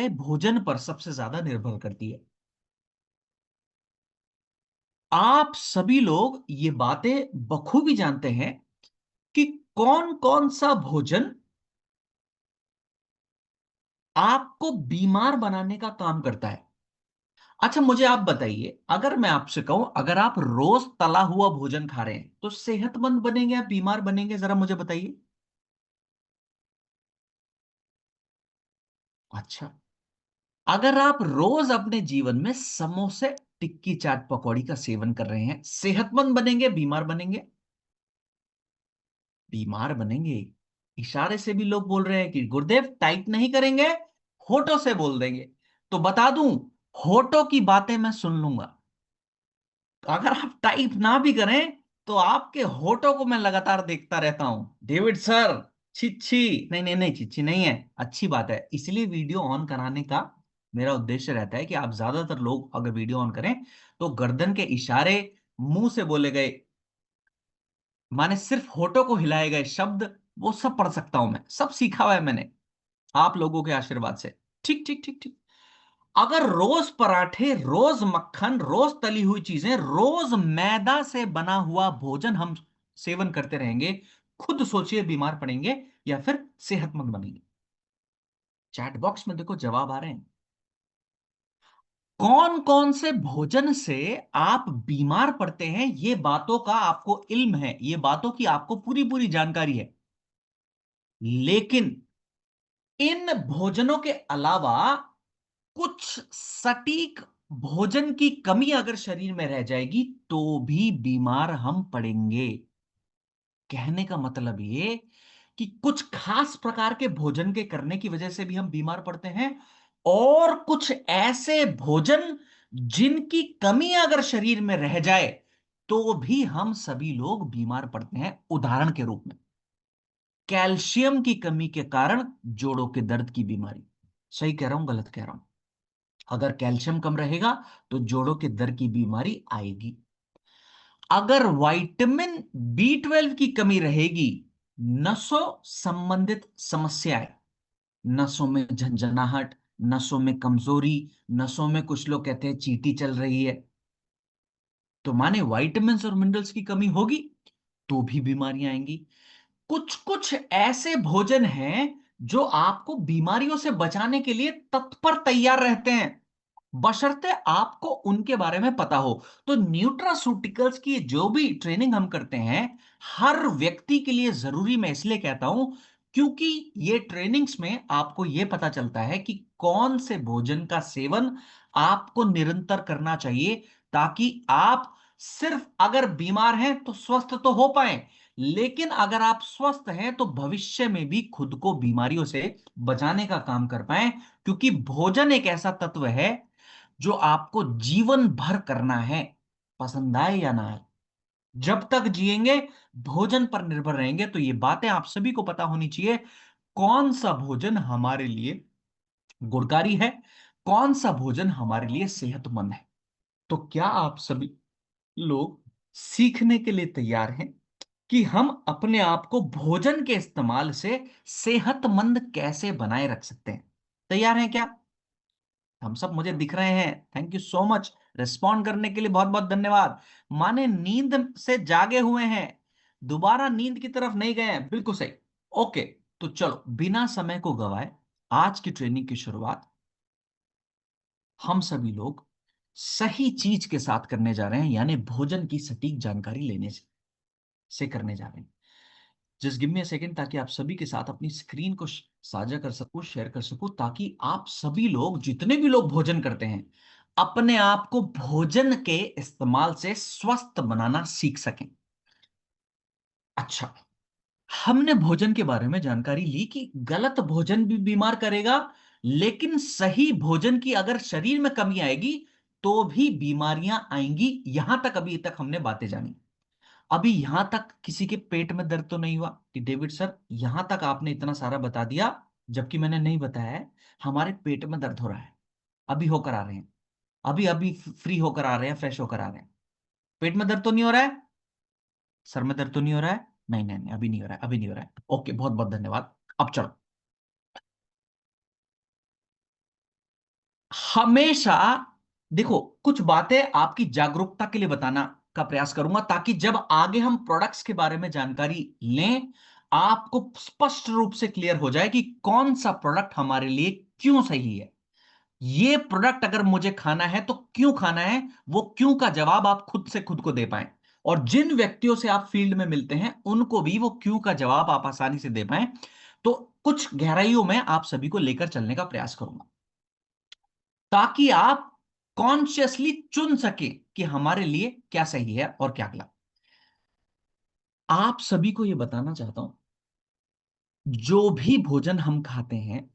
हमारे भोजन पर सबसे ज्यादा निर्भर करती है। आप सभी लोग ये बातें बखूबी जानते हैं कि कौन कौन सा भोजन आपको बीमार बनाने का काम करता है। अच्छा, मुझे आप बताइए, अगर मैं आपसे कहूं अगर आप रोज तला हुआ भोजन खा रहे हैं तो सेहतमंद बनेंगे या बीमार बनेंगे, जरा मुझे बताइए। अच्छा, अगर आप रोज अपने जीवन में समोसे, टिक्की, चाट, पकौड़ी का सेवन कर रहे हैं, सेहतमंद बनेंगे बीमार बनेंगे? बीमार बनेंगे। इशारे से भी लोग बोल रहे हैं कि गुरुदेव टाइप नहीं करेंगे, होठों से बोल देंगे। तो बता दूं, होठों की बातें मैं सुन लूंगा। अगर आप टाइप ना भी करें तो आपके होठों को मैं लगातार देखता रहता हूं। डेविड सर, छिच्छी नहीं नहीं नहीं, छिच्छी नहीं है, अच्छी बात है। इसलिए वीडियो ऑन कराने का मेरा उद्देश्य रहता है कि आप ज्यादातर लोग अगर वीडियो ऑन करें तो गर्दन के इशारे, मुंह से बोले गए, माने सिर्फ होठों को हिलाए गए शब्द, वो सब पढ़ सकता हूं मैं, सब सीखा हुआ है मैंने आप लोगों के आशीर्वाद से। ठीक ठीक ठीक ठीक। अगर रोज पराठे, रोज मक्खन, रोज तली हुई चीजें, रोज मैदा से बना हुआ भोजन हम सेवन करते रहेंगे, खुद सोचिए बीमार पड़ेंगे या फिर सेहतमंद बनेंगे? चैट बॉक्स में देखो जवाब आ रहे हैं। कौन कौन से भोजन से आप बीमार पड़ते हैं, ये बातों का आपको इल्म है, ये बातों की आपको पूरी पूरी जानकारी है। लेकिन इन भोजनों के अलावा कुछ सटीक भोजन की कमी अगर शरीर में रह जाएगी तो भी बीमार हम पड़ेंगे। कहने का मतलब ये कि कुछ खास प्रकार के भोजन के करने की वजह से भी हम बीमार पड़ते हैं, और कुछ ऐसे भोजन जिनकी कमी अगर शरीर में रह जाए तो भी हम सभी लोग बीमार पड़ते हैं। उदाहरण के रूप में, कैल्शियम की कमी के कारण जोड़ों के दर्द की बीमारी। सही कह रहा हूं गलत कह रहा हूं? अगर कैल्शियम कम रहेगा तो जोड़ों के दर्द की बीमारी आएगी। अगर विटामिन बी 12 की कमी रहेगी, नसों संबंधित समस्याएं, नसों में झंझनाहट, नसों में कमजोरी, नसों में कुछ लोग कहते हैं चींटी चल रही है, तो माने विटामिन और मिनरल्स की कमी होगी तो भी बीमारियां आएंगी। कुछ कुछ ऐसे भोजन हैं जो आपको बीमारियों से बचाने के लिए तत्पर तैयार रहते हैं, बशर्ते आपको उनके बारे में पता हो। तो न्यूट्रास्यूटिकल्स की जो भी ट्रेनिंग हम करते हैं, हर व्यक्ति के लिए जरूरी मैं इसलिए कहता हूं क्योंकि ये ट्रेनिंग्स में आपको यह पता चलता है कि कौन से भोजन का सेवन आपको निरंतर करना चाहिए, ताकि आप सिर्फ अगर बीमार हैं तो स्वस्थ तो हो पाए, लेकिन अगर आप स्वस्थ हैं तो भविष्य में भी खुद को बीमारियों से बचाने का काम कर पाए। क्योंकि भोजन एक ऐसा तत्व है जो आपको जीवन भर करना है, पसंद आए या ना आए। जब तक जिएंगे भोजन पर निर्भर रहेंगे। तो ये बातें आप सभी को पता होनी चाहिए, कौन सा भोजन हमारे लिए गुणकारी है, कौन सा भोजन हमारे लिए सेहतमंद है। तो क्या आप सभी लोग सीखने के लिए तैयार हैं कि हम अपने आप को भोजन के इस्तेमाल से सेहतमंद कैसे बनाए रख सकते हैं? तैयार हैं क्या? हम सब मुझे दिख रहे हैं, thank you so much. Respond करने के लिए बहुत बहुत धन्यवाद। माने नींद से जागे हुए हैं, दोबारा नींद की तरफ नहीं गए हैं, बिल्कुल सही। ओके, तो चलो बिना समय को गवाए आज की ट्रेनिंग की शुरुआत हम सभी लोग सही चीज के साथ करने जा रहे हैं, यानी भोजन की सटीक जानकारी लेने से करने जा रहे हैं। Just give me a second, ताकि आप सभी के साथ अपनी स्क्रीन को साझा कर सकूं, शेयर कर सकूं, ताकि आप सभी लोग, जितने भी लोग भोजन करते हैं, अपने आप को भोजन के इस्तेमाल से स्वस्थ बनाना सीख सकें। अच्छा, हमने भोजन के बारे में जानकारी ली कि गलत भोजन भी बीमार करेगा, लेकिन सही भोजन की अगर शरीर में कमी आएगी तो भी बीमारियां आएंगी। यहां तक अभी तक हमने बातें जानी। अभी यहां तक किसी के पेट में दर्द तो नहीं हुआ कि डेविड सर यहां तक आपने इतना सारा बता दिया, जबकि मैंने नहीं बताया है हमारे पेट में दर्द हो रहा है, अभी होकर आ रहे हैं, अभी अभी फ्री होकर आ रहे हैं, फ्रेश होकर आ रहे हैं। पेट में दर्द तो नहीं हो रहा है? सर में दर्द तो नहीं हो रहा है? नहीं नहीं नहीं, अभी नहीं हो रहा है, अभी नहीं हो रहा है। ओके, बहुत बहुत धन्यवाद। अब चलो, हमेशा देखो, कुछ बातें आपकी जागरूकता के लिए बताना का प्रयास करूंगा, ताकि जब आगे हम प्रोडक्ट्स के बारे में जानकारी लें, आपको स्पष्ट रूप से क्लियर हो जाए कि कौन सा प्रोडक्ट हमारे लिए क्यों सही है। ये प्रोडक्ट अगर मुझे खाना है तो क्यों खाना है, वो क्यों का जवाब आप खुद से खुद को दे पाएं, और जिन व्यक्तियों से आप फील्ड में मिलते हैं उनको भी वो क्यों का जवाब आप आसानी से दे पाएं। तो कुछ गहराइयों में आप सभी को लेकर चलने का प्रयास करूंगा, ताकि आप कॉन्शियसली चुन सके कि हमारे लिए क्या सही है और क्या गलत। आप सभी को यह बताना चाहता हूं, जो भी भोजन हम खाते हैं,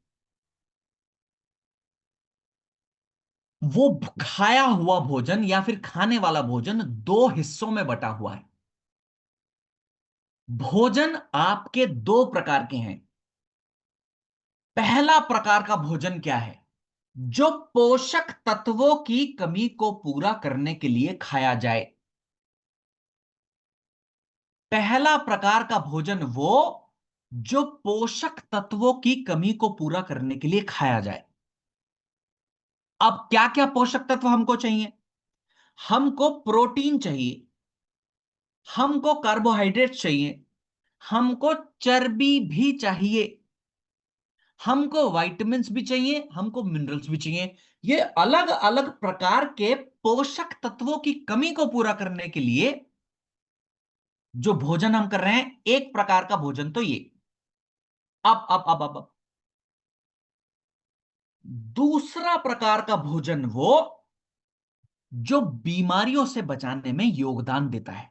वो खाया हुआ भोजन या फिर खाने वाला भोजन दो हिस्सों में बटा हुआ है। भोजन आपके दो प्रकार के हैं। पहला प्रकार का भोजन क्या है? जो पोषक तत्वों की कमी को पूरा करने के लिए खाया जाए। पहला प्रकार का भोजन वो जो पोषक तत्वों की कमी को पूरा करने के लिए खाया जाए। अब क्या क्या पोषक तत्व हमको चाहिए? हमको प्रोटीन चाहिए, हमको कार्बोहाइड्रेट चाहिए, हमको चर्बी भी चाहिए, हमको विटामिन्स भी चाहिए, हमको मिनरल्स भी चाहिए। ये अलग अलग प्रकार के पोषक तत्वों की कमी को पूरा करने के लिए जो भोजन हम कर रहे हैं, एक प्रकार का भोजन तो ये। अब दूसरा प्रकार का भोजन वो जो बीमारियों से बचाने में योगदान देता है।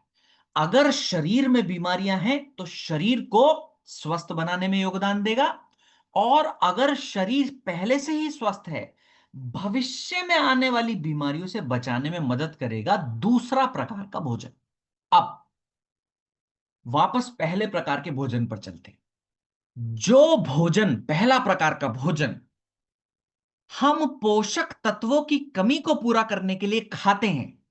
अगर शरीर में बीमारियां हैं तो शरीर को स्वस्थ बनाने में योगदान देगा, और अगर शरीर पहले से ही स्वस्थ है, भविष्य में आने वाली बीमारियों से बचाने में मदद करेगा दूसरा प्रकार का भोजन। अब वापस पहले प्रकार के भोजन पर चलते हैं। जो भोजन, पहला प्रकार का भोजन हम पोषक तत्वों की कमी को पूरा करने के लिए खाते हैं,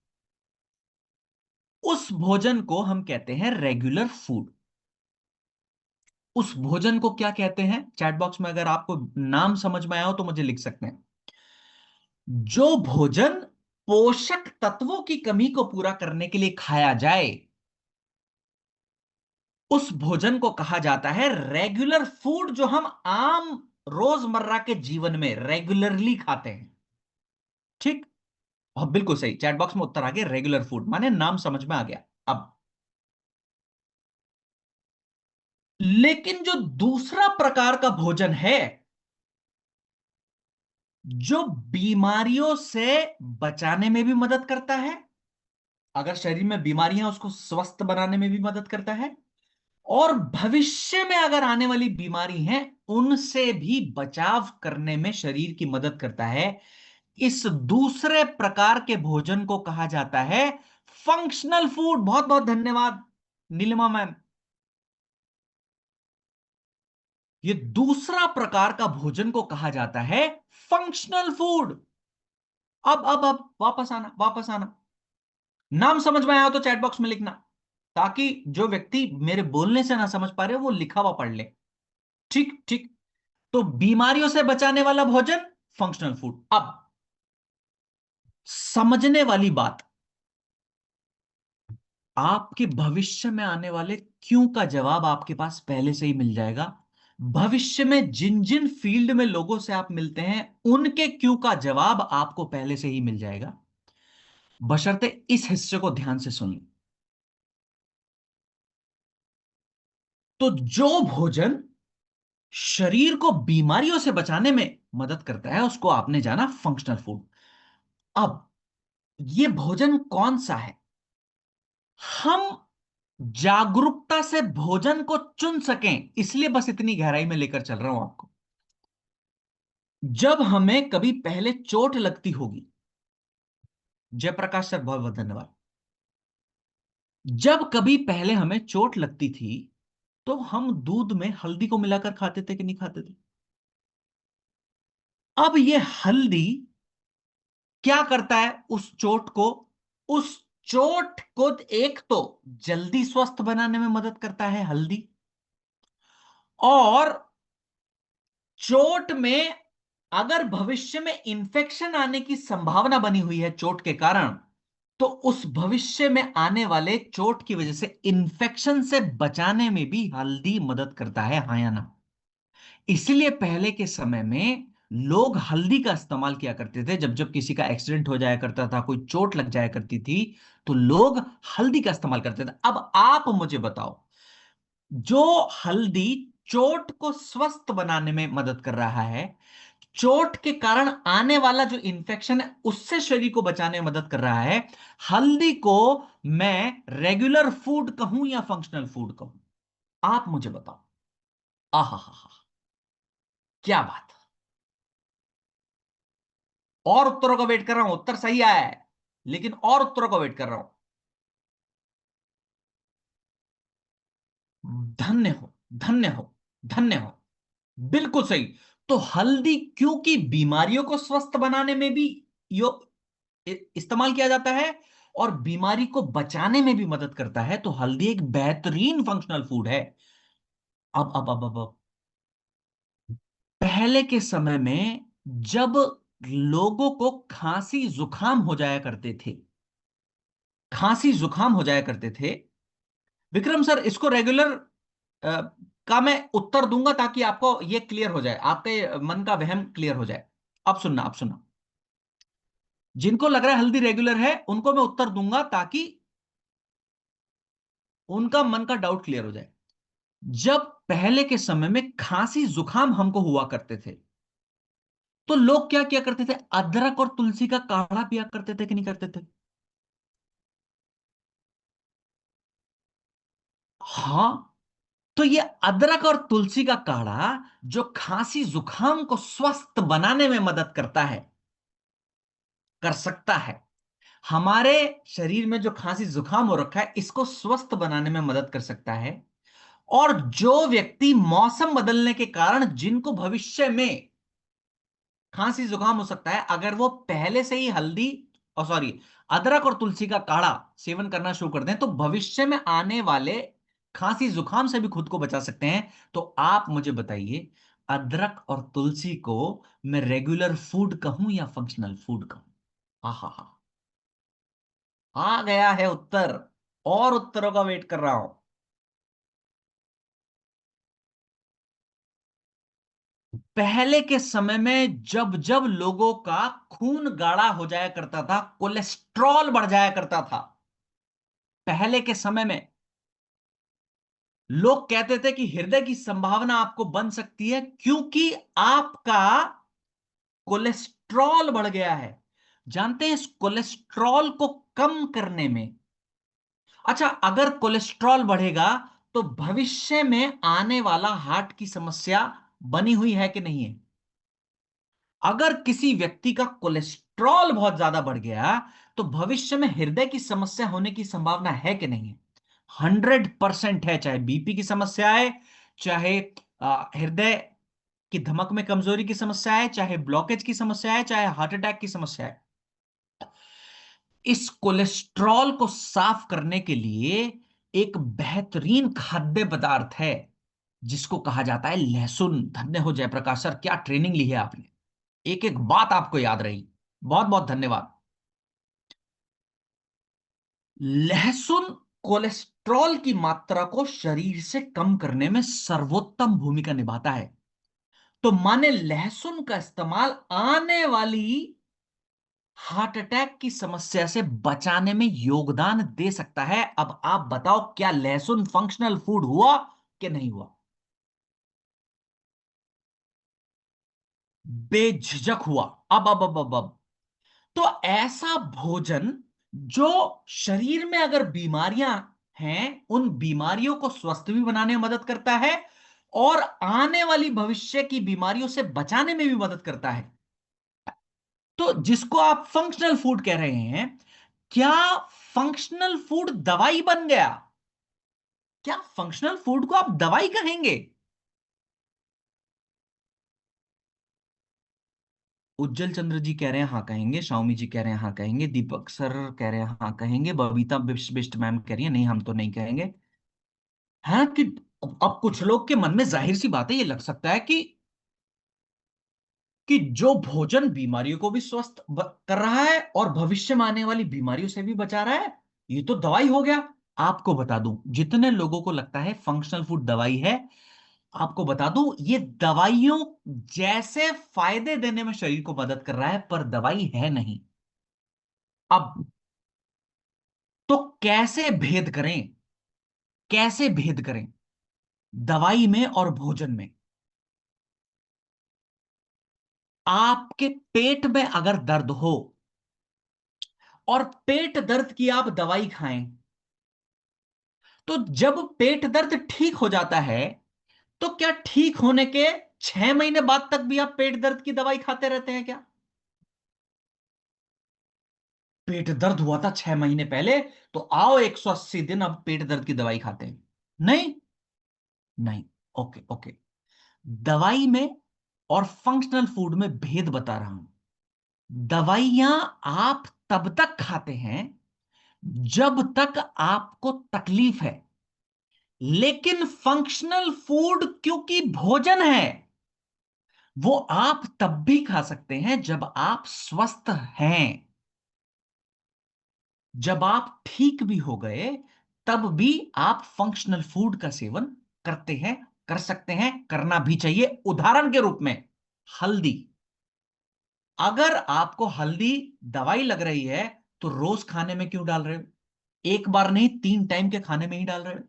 उस भोजन को हम कहते हैं रेगुलर फूड। उस भोजन को क्या कहते हैं? चैट बॉक्स में अगर आपको नाम समझ में आया हो तो मुझे लिख सकते हैं। जो भोजन पोषक तत्वों की कमी को पूरा करने के लिए खाया जाए, उस भोजन को कहा जाता है रेगुलर फूड, जो हम आम रोजमर्रा के जीवन में रेगुलरली खाते हैं। ठीक, और बिल्कुल सही, चैट बॉक्स में उत्तर आ गया, रेगुलर फूड माने नाम समझ में आ गया। अब लेकिन जो दूसरा प्रकार का भोजन है, जो बीमारियों से बचाने में भी मदद करता है, अगर शरीर में बीमारियां उसको स्वस्थ बनाने में भी मदद करता है, और भविष्य में अगर आने वाली बीमारी है उनसे भी बचाव करने में शरीर की मदद करता है, इस दूसरे प्रकार के भोजन को कहा जाता है फंक्शनल फूड। बहुत बहुत धन्यवाद नीलिमा मैम। ये दूसरा प्रकार का भोजन को कहा जाता है फंक्शनल फूड। अब वापस आना, वापस आना। नाम समझ में आया हो तो चैट बॉक्स में लिखना, ताकि जो व्यक्ति मेरे बोलने से ना समझ पा रहे हो वो लिखा हुआ पढ़ ले। ठीक ठीक। तो बीमारियों से बचाने वाला भोजन फंक्शनल फूड। अब समझने वाली बात, आपके भविष्य में आने वाले क्यों का जवाब आपके पास पहले से ही मिल जाएगा। भविष्य में जिन जिन फील्ड में लोगों से आप मिलते हैं उनके क्यों का जवाब आपको पहले से ही मिल जाएगा, बशर्ते इस हिस्से को ध्यान से सुन लें। तो जो भोजन शरीर को बीमारियों से बचाने में मदद करता है उसको आपने जाना फंक्शनल फूड। अब यह भोजन कौन सा है? हम जागरूकता से भोजन को चुन सकें, इसलिए बस इतनी गहराई में लेकर चल रहा हूं आपको। जब हमें कभी पहले चोट लगती होगी, जयप्रकाश सर बहुत बहुत धन्यवाद। जब कभी पहले हमें चोट लगती थी तो हम दूध में हल्दी को मिलाकर खाते थे कि नहीं खाते थे? अब यह हल्दी क्या करता है? उस चोट को एक तो जल्दी स्वस्थ बनाने में मदद करता है हल्दी, और चोट में अगर भविष्य में इंफेक्शन आने की संभावना बनी हुई है चोट के कारण, तो उस भविष्य में आने वाले चोट की वजह से इंफेक्शन से बचाने में भी हल्दी मदद करता है, हाँ या ना? इसलिए पहले के समय में लोग हल्दी का इस्तेमाल किया करते थे। जब जब किसी का एक्सीडेंट हो जाया करता था, कोई चोट लग जाया करती थी, तो लोग हल्दी का इस्तेमाल करते थे। अब आप मुझे बताओ, जो हल्दी चोट को स्वस्थ बनाने में मदद कर रहा है, चोट के कारण आने वाला जो इंफेक्शन है उससे शरीर को बचाने में मदद कर रहा है, हल्दी को मैं रेगुलर फूड कहूं या फंक्शनल फूड कहूं? आप मुझे बताओ। आहा हा हा, क्या बात! और उत्तरों का वेट कर रहा हूं, उत्तर सही आया है, लेकिन और उत्तरों का वेट कर रहा हूं। धन्य हो, धन्य हो, धन्य हो। बिल्कुल सही। तो हल्दी क्योंकि बीमारियों को स्वस्थ बनाने में भी यो इस्तेमाल किया जाता है और बीमारी को बचाने में भी मदद करता है, तो हल्दी एक बेहतरीन फंक्शनल फूड है। अब पहले के समय में जब लोगों को खांसी जुकाम हो जाया करते थे, खांसी जुकाम हो जाया करते थे, विक्रम सर, इसको रेगुलर का मैं उत्तर दूंगा ताकि आपको यह क्लियर हो जाए, आपके मन का वहम क्लियर हो जाए। अब सुनना, अब सुनना। जिनको लग रहा है हल्दी रेगुलर है, उनको मैं उत्तर दूंगा ताकि उनका मन का डाउट क्लियर हो जाए। जब पहले के समय में खांसी जुकाम हमको हुआ करते थे, तो लोग क्या किया करते थे? अदरक और तुलसी का काढ़ा पिया करते थे कि नहीं करते थे? हाँ। तो ये अदरक और तुलसी का काढ़ा जो खांसी जुकाम को स्वस्थ बनाने में मदद करता है, कर सकता है, हमारे शरीर में जो खांसी जुकाम हो रखा है इसको स्वस्थ बनाने में मदद कर सकता है। और जो व्यक्ति मौसम बदलने के कारण जिनको भविष्य में खांसी जुकाम हो सकता है, अगर वो पहले से ही हल्दी और सॉरी अदरक और तुलसी का काढ़ा सेवन करना शुरू कर दें, तो भविष्य में आने वाले खांसी जुकाम से भी खुद को बचा सकते हैं। तो आप मुझे बताइए, अदरक और तुलसी को मैं रेगुलर फूड कहूं या फंक्शनल फूड कहूं? हा हा हा, आ गया है उत्तर। और उत्तरों का वेट कर रहा हूं। पहले के समय में जब जब लोगों का खून गाढ़ा हो जाया करता था, कोलेस्ट्रॉल बढ़ जाया करता था, पहले के समय में लोग कहते थे कि हृदय की संभावना आपको बन सकती है क्योंकि आपका कोलेस्ट्रॉल बढ़ गया है। जानते हैं इस कोलेस्ट्रॉल को कम करने में, अच्छा, अगर कोलेस्ट्रॉल बढ़ेगा तो भविष्य में आने वाला हार्ट की समस्या बनी हुई है कि नहीं है? अगर किसी व्यक्ति का कोलेस्ट्रॉल बहुत ज्यादा बढ़ गया तो भविष्य में हृदय की समस्या होने की संभावना है कि नहीं है? 100% है। चाहे बीपी की समस्या है, चाहे हृदय की धमक में कमजोरी की समस्या है, चाहे ब्लॉकेज की समस्या है, चाहे हार्ट अटैक की समस्या है। इस कोलेस्ट्रॉल को साफ करने के लिए एक बेहतरीन खाद्य पदार्थ है जिसको कहा जाता है लहसुन। धन्य हो जयप्रकाश सर, क्या ट्रेनिंग ली है आपने! एक एक बात आपको याद रही। बहुत बहुत धन्यवाद। लहसुन कोलेस्ट्रॉल की मात्रा को शरीर से कम करने में सर्वोत्तम भूमिका निभाता है। तो माने लहसुन का इस्तेमाल आने वाली हार्ट अटैक की समस्या से बचाने में योगदान दे सकता है। अब आप बताओ, क्या लहसुन फंक्शनल फूड हुआ कि नहीं हुआ? बेझिझक हुआ। अब तो ऐसा भोजन जो शरीर में अगर बीमारियां हैं, उन बीमारियों को स्वस्थ भी बनाने में मदद करता है और आने वाली भविष्य की बीमारियों से बचाने में भी मदद करता है, तो जिसको आप फंक्शनल फूड कह रहे हैं, क्या फंक्शनल फूड दवाई बन गया? क्या फंक्शनल फूड को आप दवाई कहेंगे? उज्जवल चंद्र जी कह रहे हैं हाँ कहेंगे, शाओमी जी कह रहे हैं हाँ कहेंगे, दीपक सर कह रहे हैं हाँ कहेंगे, बबीता बिष्ट बिष्ट मैम कह रही है नहीं हम तो नहीं कहेंगे। है कि अब कुछ लोग के मन में जाहिर सी बात है, ये लग सकता है कि कि जो भोजन बीमारियों को भी स्वस्थ कर रहा है और भविष्य में आने वाली बीमारियों से भी बचा रहा है, ये तो दवाई हो गया। आपको बता दूं, जितने लोगों को लगता है फंक्शनल फूड दवाई है, आपको बता दूं ये दवाइयों जैसे फायदे देने में शरीर को मदद कर रहा है, पर दवाई है नहीं। अब तो कैसे भेद करें, कैसे भेद करें दवाई में और भोजन में? आपके पेट में अगर दर्द हो और पेट दर्द की आप दवाई खाएं, तो जब पेट दर्द ठीक हो जाता है, तो क्या ठीक होने के 6 महीने बाद तक भी आप पेट दर्द की दवाई खाते रहते हैं क्या? पेट दर्द हुआ था 6 महीने पहले, तो आओ 180 दिन अब पेट दर्द की दवाई खाते हैं? नहीं, नहीं। Okay, okay. दवाई में और फंक्शनल फूड में भेद बता रहा हूं। दवाइयां आप तब तक खाते हैं जब तक आपको तकलीफ है, लेकिन फंक्शनल फूड क्योंकि भोजन है, वो आप तब भी खा सकते हैं जब आप स्वस्थ हैं। जब आप ठीक भी हो गए, तब भी आप फंक्शनल फूड का सेवन करते हैं, कर सकते हैं, करना भी चाहिए। उदाहरण के रूप में, हल्दी। अगर आपको हल्दी दवाई लग रही है, तो रोज खाने में क्यों डाल रहे हो? एक बार नहीं, 3 टाइम के खाने में ही डाल रहे हो।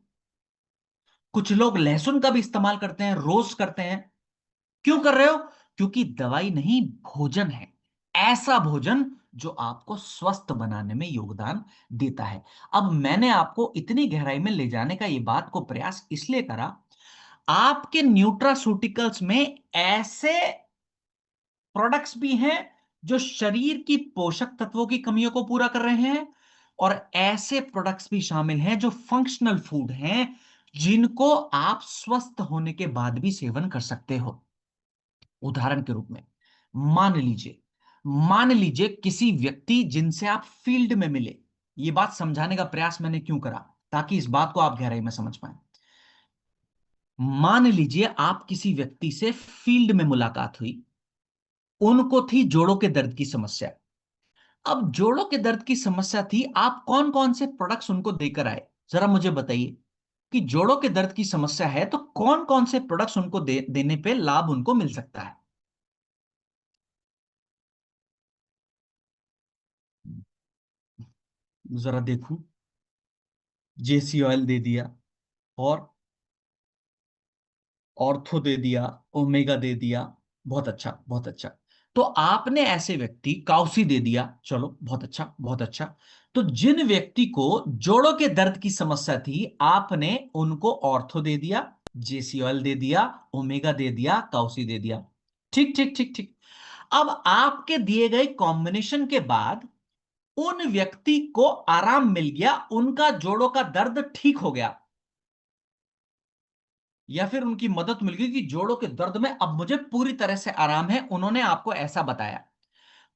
कुछ लोग लहसुन का भी इस्तेमाल करते हैं, रोज करते हैं। क्यों कर रहे हो? क्योंकि दवाई नहीं, भोजन है। ऐसा भोजन जो आपको स्वस्थ बनाने में योगदान देता है। अब मैंने आपको इतनी गहराई में ले जाने का ये बात को प्रयास इसलिए करा, आपके न्यूट्रास्यूटिकल्स में ऐसे प्रोडक्ट्स भी हैं जो शरीर की पोषक तत्वों की कमियों को पूरा कर रहे हैं, और ऐसे प्रोडक्ट्स भी शामिल हैं जो फंक्शनल फूड हैं, जिनको आप स्वस्थ होने के बाद भी सेवन कर सकते हो। उदाहरण के रूप में, मान लीजिए मान लीजिए किसी व्यक्ति जिनसे आप फील्ड में मिले। यह बात समझाने का प्रयास मैंने क्यों करा, ताकि इस बात को आप गहराई में समझ पाए। मान लीजिए आप किसी व्यक्ति से फील्ड में मुलाकात हुई, उनको थी जोड़ों के दर्द की समस्या। अब जोड़ों के दर्द की समस्या थी, आप कौन कौन से प्रोडक्ट्स उनको देकर आए? जरा मुझे बताइए कि जोड़ों के दर्द की समस्या है तो कौन कौन से प्रोडक्ट्स उनको देने पे लाभ उनको मिल सकता है? जरा देखूं। जेसी ऑयल दे दिया, और ऑर्थो दे दिया, ओमेगा दे दिया। बहुत अच्छा, बहुत अच्छा। तो आपने ऐसे व्यक्ति, काउसी दे दिया, चलो बहुत अच्छा, बहुत अच्छा। तो जिन व्यक्ति को जोड़ों के दर्द की समस्या थी, आपने उनको ऑर्थो दे दिया, जेसी ऑयल दे दिया, ओमेगा दे दिया, काउसी दे दिया। ठीक, ठीक, ठीक, ठीक। अब आपके दिए गए कॉम्बिनेशन के बाद उन व्यक्ति को आराम मिल गया, उनका जोड़ों का दर्द ठीक हो गया, या फिर उनकी मदद मिल गई कि जोड़ों के दर्द में अब मुझे पूरी तरह से आराम है, उन्होंने आपको ऐसा बताया।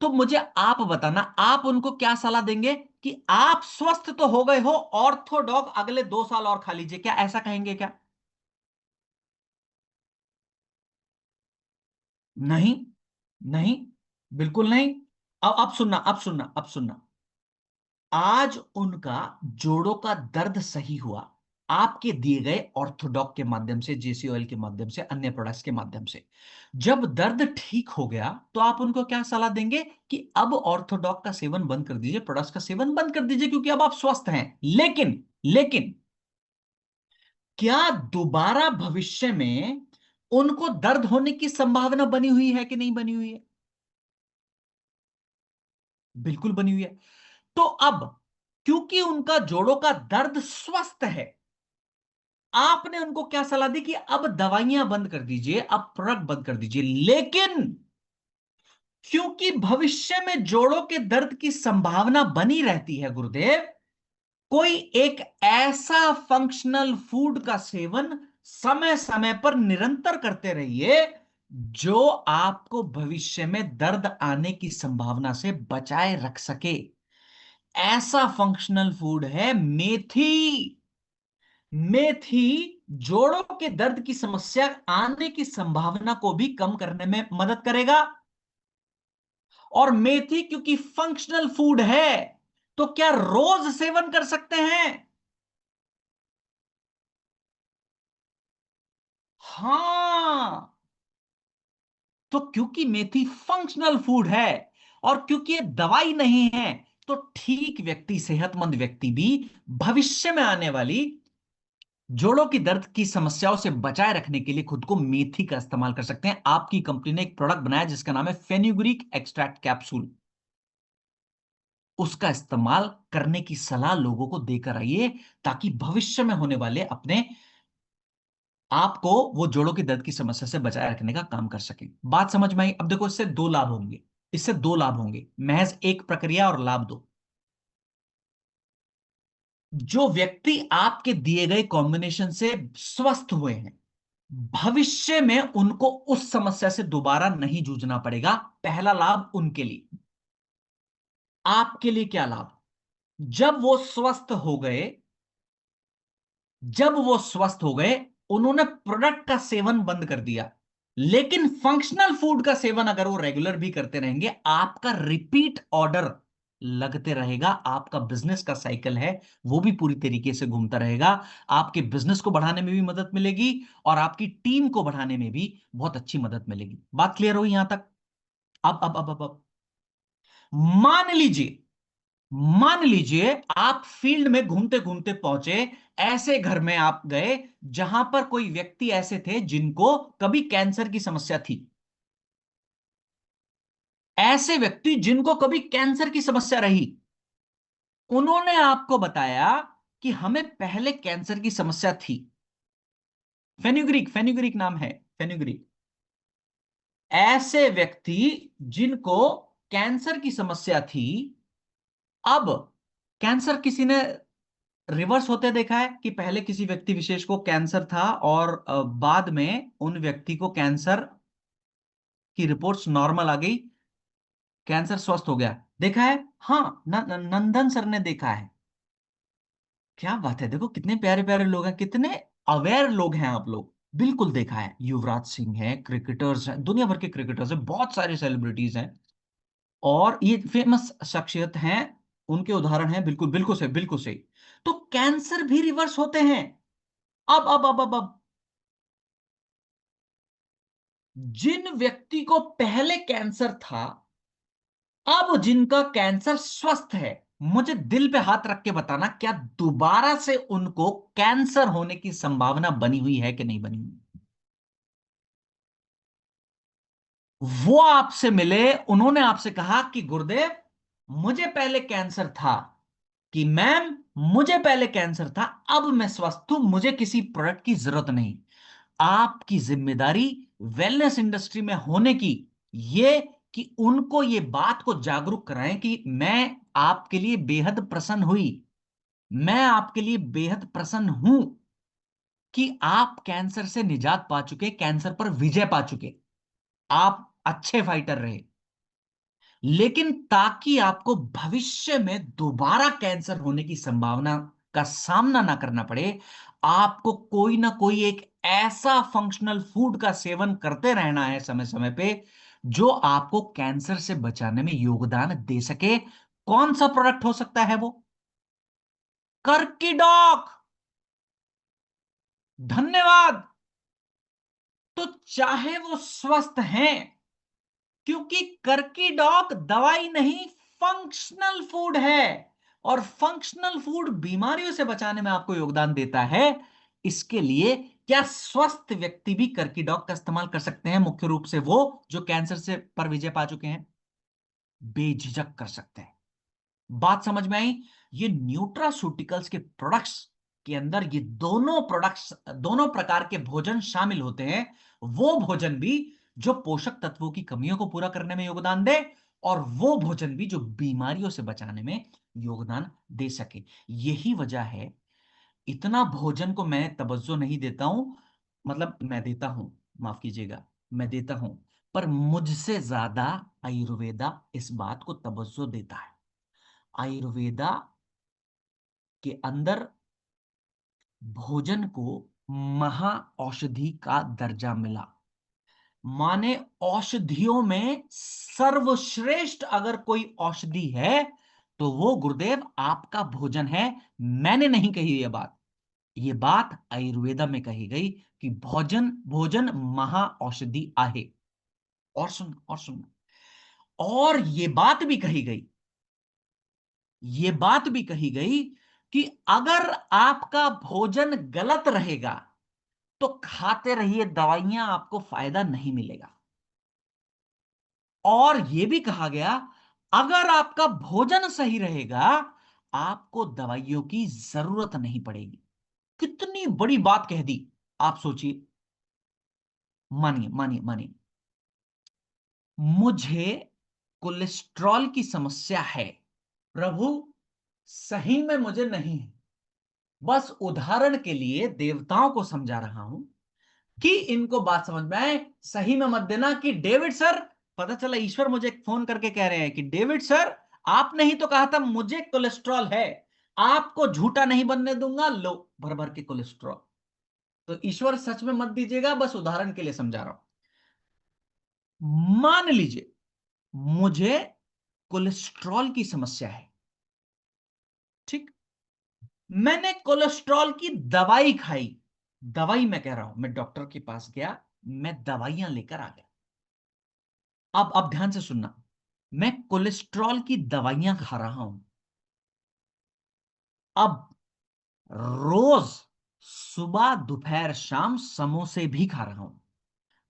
तो मुझे आप बताना, आप उनको क्या सलाह देंगे कि आप स्वस्थ तो हो गए हो, ऑर्थोडॉग अगले 2 साल और खा लीजिए, क्या ऐसा कहेंगे क्या? नहीं, नहीं, बिल्कुल नहीं। अब सुनना, अब सुनना, अब सुनना। आज उनका जोड़ों का दर्द सही हुआ, आपके दिए गए ऑर्थोडॉक के माध्यम से, जेसी ऑयल के माध्यम से, अन्य प्रोडक्ट्स के माध्यम से। जब दर्द ठीक हो गया, तो आप उनको क्या सलाह देंगे कि अब ऑर्थोडॉक का सेवन बंद कर दीजिए, प्रोडक्ट्स का सेवन बंद कर दीजिए, क्योंकि अब आप स्वस्थ हैं। लेकिन लेकिन क्या दोबारा भविष्य में उनको दर्द होने की संभावना बनी हुई है कि नहीं बनी हुई है? बिल्कुल बनी हुई है। तो अब, क्योंकि उनका जोड़ों का दर्द स्वस्थ है, आपने उनको क्या सलाह दी कि अब दवाइयां बंद कर दीजिए, अब प्रोडक्ट बंद कर दीजिए। लेकिन क्योंकि भविष्य में जोड़ों के दर्द की संभावना बनी रहती है गुरुदेव, कोई एक ऐसा फंक्शनल फूड का सेवन समय समय पर निरंतर करते रहिए, जो आपको भविष्य में दर्द आने की संभावना से बचाए रख सके। ऐसा फंक्शनल फूड है मेथी। मेथी जोड़ों के दर्द की समस्या आने की संभावना को भी कम करने में मदद करेगा। और मेथी क्योंकि फंक्शनल फूड है, तो क्या रोज सेवन कर सकते हैं? हां। तो क्योंकि मेथी फंक्शनल फूड है और क्योंकि ये दवाई नहीं है, तो ठीक व्यक्ति, सेहतमंद व्यक्ति भी भविष्य में आने वाली जोड़ों की दर्द की समस्याओं से बचाए रखने के लिए खुद को मेथी का इस्तेमाल कर सकते हैं। आपकी कंपनी ने एक प्रोडक्ट बनाया जिसका नाम है फेन्यूग्रीक एक्सट्रैक्ट कैप्सूल। उसका इस्तेमाल करने की सलाह लोगों को देकर आइए, ताकि भविष्य में होने वाले अपने आपको वो जोड़ों की दर्द की समस्या से बचाए रखने का काम कर सके। बात समझ में आई? अब देखो, इससे दो लाभ होंगे। इससे दो लाभ होंगे, महज एक प्रक्रिया और लाभ दो। जो व्यक्ति आपके दिए गए कॉम्बिनेशन से स्वस्थ हुए हैं, भविष्य में उनको उस समस्या से दोबारा नहीं जूझना पड़ेगा। पहला लाभ उनके लिए। आपके लिए क्या लाभ? जब वो स्वस्थ हो गए, जब वो स्वस्थ हो गए, उन्होंने प्रोडक्ट का सेवन बंद कर दिया, लेकिन फंक्शनल फूड का सेवन अगर वो रेगुलर भी करते रहेंगे, आपका रिपीट ऑर्डर लगते रहेगा। आपका बिजनेस का साइकिल है वो भी पूरी तरीके से घूमता रहेगा। आपके बिजनेस को बढ़ाने में भी मदद मिलेगी और आपकी टीम को बढ़ाने में भी बहुत अच्छी मदद मिलेगी। बात क्लियर हुई यहां तक? अब मान लीजिए, मान लीजिए आप फील्ड में घूमते घूमते पहुंचे, ऐसे घर में आप गए जहां पर कोई व्यक्ति ऐसे थे जिनको कभी कैंसर की समस्या थी। ऐसे व्यक्ति जिनको कभी कैंसर की समस्या रही, उन्होंने आपको बताया कि हमें पहले कैंसर की समस्या थी। फेन्यूग्रीक, फेन्यूग्रीक नाम है, फेन्यूग्रीक। ऐसे व्यक्ति जिनको कैंसर की समस्या थी, अब कैंसर किसी ने रिवर्स होते देखा है कि पहले किसी व्यक्ति विशेष को कैंसर था और बाद में उन व्यक्ति को कैंसर की रिपोर्ट्स नॉर्मल आ गई, कैंसर स्वस्थ हो गया? देखा है? हाँ, नंदन सर ने देखा है। क्या बात है! देखो कितने प्यारे प्यारे लोग हैं, कितने अवेयर लोग हैं आप लोग। बिल्कुल देखा है। युवराज सिंह है, क्रिकेटर्स हैं, दुनिया भर के क्रिकेटर्स हैं, बहुत सारे सेलिब्रिटीज हैं और ये फेमस शख्सियत हैं। उनके उदाहरण हैं, बिल्कुल बिल्कुल सही, बिल्कुल सही। तो कैंसर भी रिवर्स होते हैं। अब जिन व्यक्ति को पहले कैंसर था, अब जिनका कैंसर स्वस्थ है, मुझे दिल पे हाथ रख के बताना, क्या दोबारा से उनको कैंसर होने की संभावना बनी हुई है कि नहीं बनी हुई? वो आपसे मिले, उन्होंने आपसे कहा कि गुरुदेव, मुझे पहले कैंसर था, कि मैम, मुझे पहले कैंसर था, अब मैं स्वस्थ हूं, मुझे किसी प्रोडक्ट की जरूरत नहीं। आपकी जिम्मेदारी वेलनेस इंडस्ट्री में होने की ये, कि उनको ये बात को जागरूक कराएं कि मैं आपके लिए बेहद प्रसन्न हुई, मैं आपके लिए बेहद प्रसन्न हूं कि आप कैंसर से निजात पा चुके, कैंसर पर विजय पा चुके, आप अच्छे फाइटर रहे। लेकिन ताकि आपको भविष्य में दोबारा कैंसर होने की संभावना का सामना ना करना पड़े, आपको कोई ना कोई एक ऐसा फंक्शनल फूड का सेवन करते रहना है समय समय पे, जो आपको कैंसर से बचाने में योगदान दे सके। कौन सा प्रोडक्ट हो सकता है वो? कर्कीडॉक। धन्यवाद। तो चाहे वो स्वस्थ हैं, क्योंकि कर्कीडॉक दवाई नहीं, फंक्शनल फूड है, और फंक्शनल फूड बीमारियों से बचाने में आपको योगदान देता है। इसके लिए क्या स्वस्थ व्यक्ति भी कर्कीडॉक का इस्तेमाल कर सकते हैं? मुख्य रूप से वो जो कैंसर से पर विजय पा चुके हैं, बेझिझक कर सकते हैं। बात समझ में आई? ये न्यूट्रास्यूटिकल्स के प्रोडक्ट्स के अंदर ये दोनों प्रोडक्ट्स, दोनों प्रकार के भोजन शामिल होते हैं। वो भोजन भी जो पोषक तत्वों की कमियों को पूरा करने में योगदान दे, और वो भोजन भी जो बीमारियों से बचाने में योगदान दे सके। यही वजह है, इतना भोजन को मैं तवज्जो नहीं देता हूं। मतलब मैं देता हूं, माफ कीजिएगा, मैं देता हूं, पर मुझसे ज्यादा आयुर्वेदा इस बात को तवज्जो देता है। आयुर्वेदा के अंदर भोजन को महा औषधि का दर्जा मिला। माने औषधियों में सर्वश्रेष्ठ अगर कोई औषधि है तो वो गुरुदेव आपका भोजन है। मैंने नहीं कही ये बात आयुर्वेदा में कही गई कि भोजन भोजन महा औषधि आहे। और सुन, और ये बात भी कही गई कि अगर आपका भोजन गलत रहेगा तो खाते रहिए दवाइयां, आपको फायदा नहीं मिलेगा। और यह भी कहा गया अगर आपका भोजन सही रहेगा आपको दवाइयों की जरूरत नहीं पड़ेगी। कितनी बड़ी बात कह दी, आप सोचिए। मानिए मानिए मानिए, मुझे कोलेस्ट्रॉल की समस्या है प्रभु, सही में मुझे नहीं है, बस उदाहरण के लिए देवताओं को समझा रहा हूं कि इनको बात समझ में आए। सही में मत देना कि डेविड सर, पता चला ईश्वर मुझे फोन करके कह रहे हैं कि डेविड सर आपने ही तो कहा था मुझे कोलेस्ट्रॉल है, आपको झूठा नहीं बनने दूंगा, लो भर भर के कोलेस्ट्रॉल। तो ईश्वर सच में मत दीजिएगा, बस उदाहरण के लिए समझा रहा हूं। मान लीजिए मुझे कोलेस्ट्रॉल की समस्या है, ठीक, मैंने कोलेस्ट्रॉल की दवाई खाई, दवाई मैं कह रहा हूं, मैं डॉक्टर के पास गया, मैं दवाइयां लेकर आ गया। अब ध्यान से सुनना, मैं कोलेस्ट्रॉल की दवाइयां खा रहा हूं। अब रोज सुबह दोपहर शाम समोसे भी खा रहा हूं।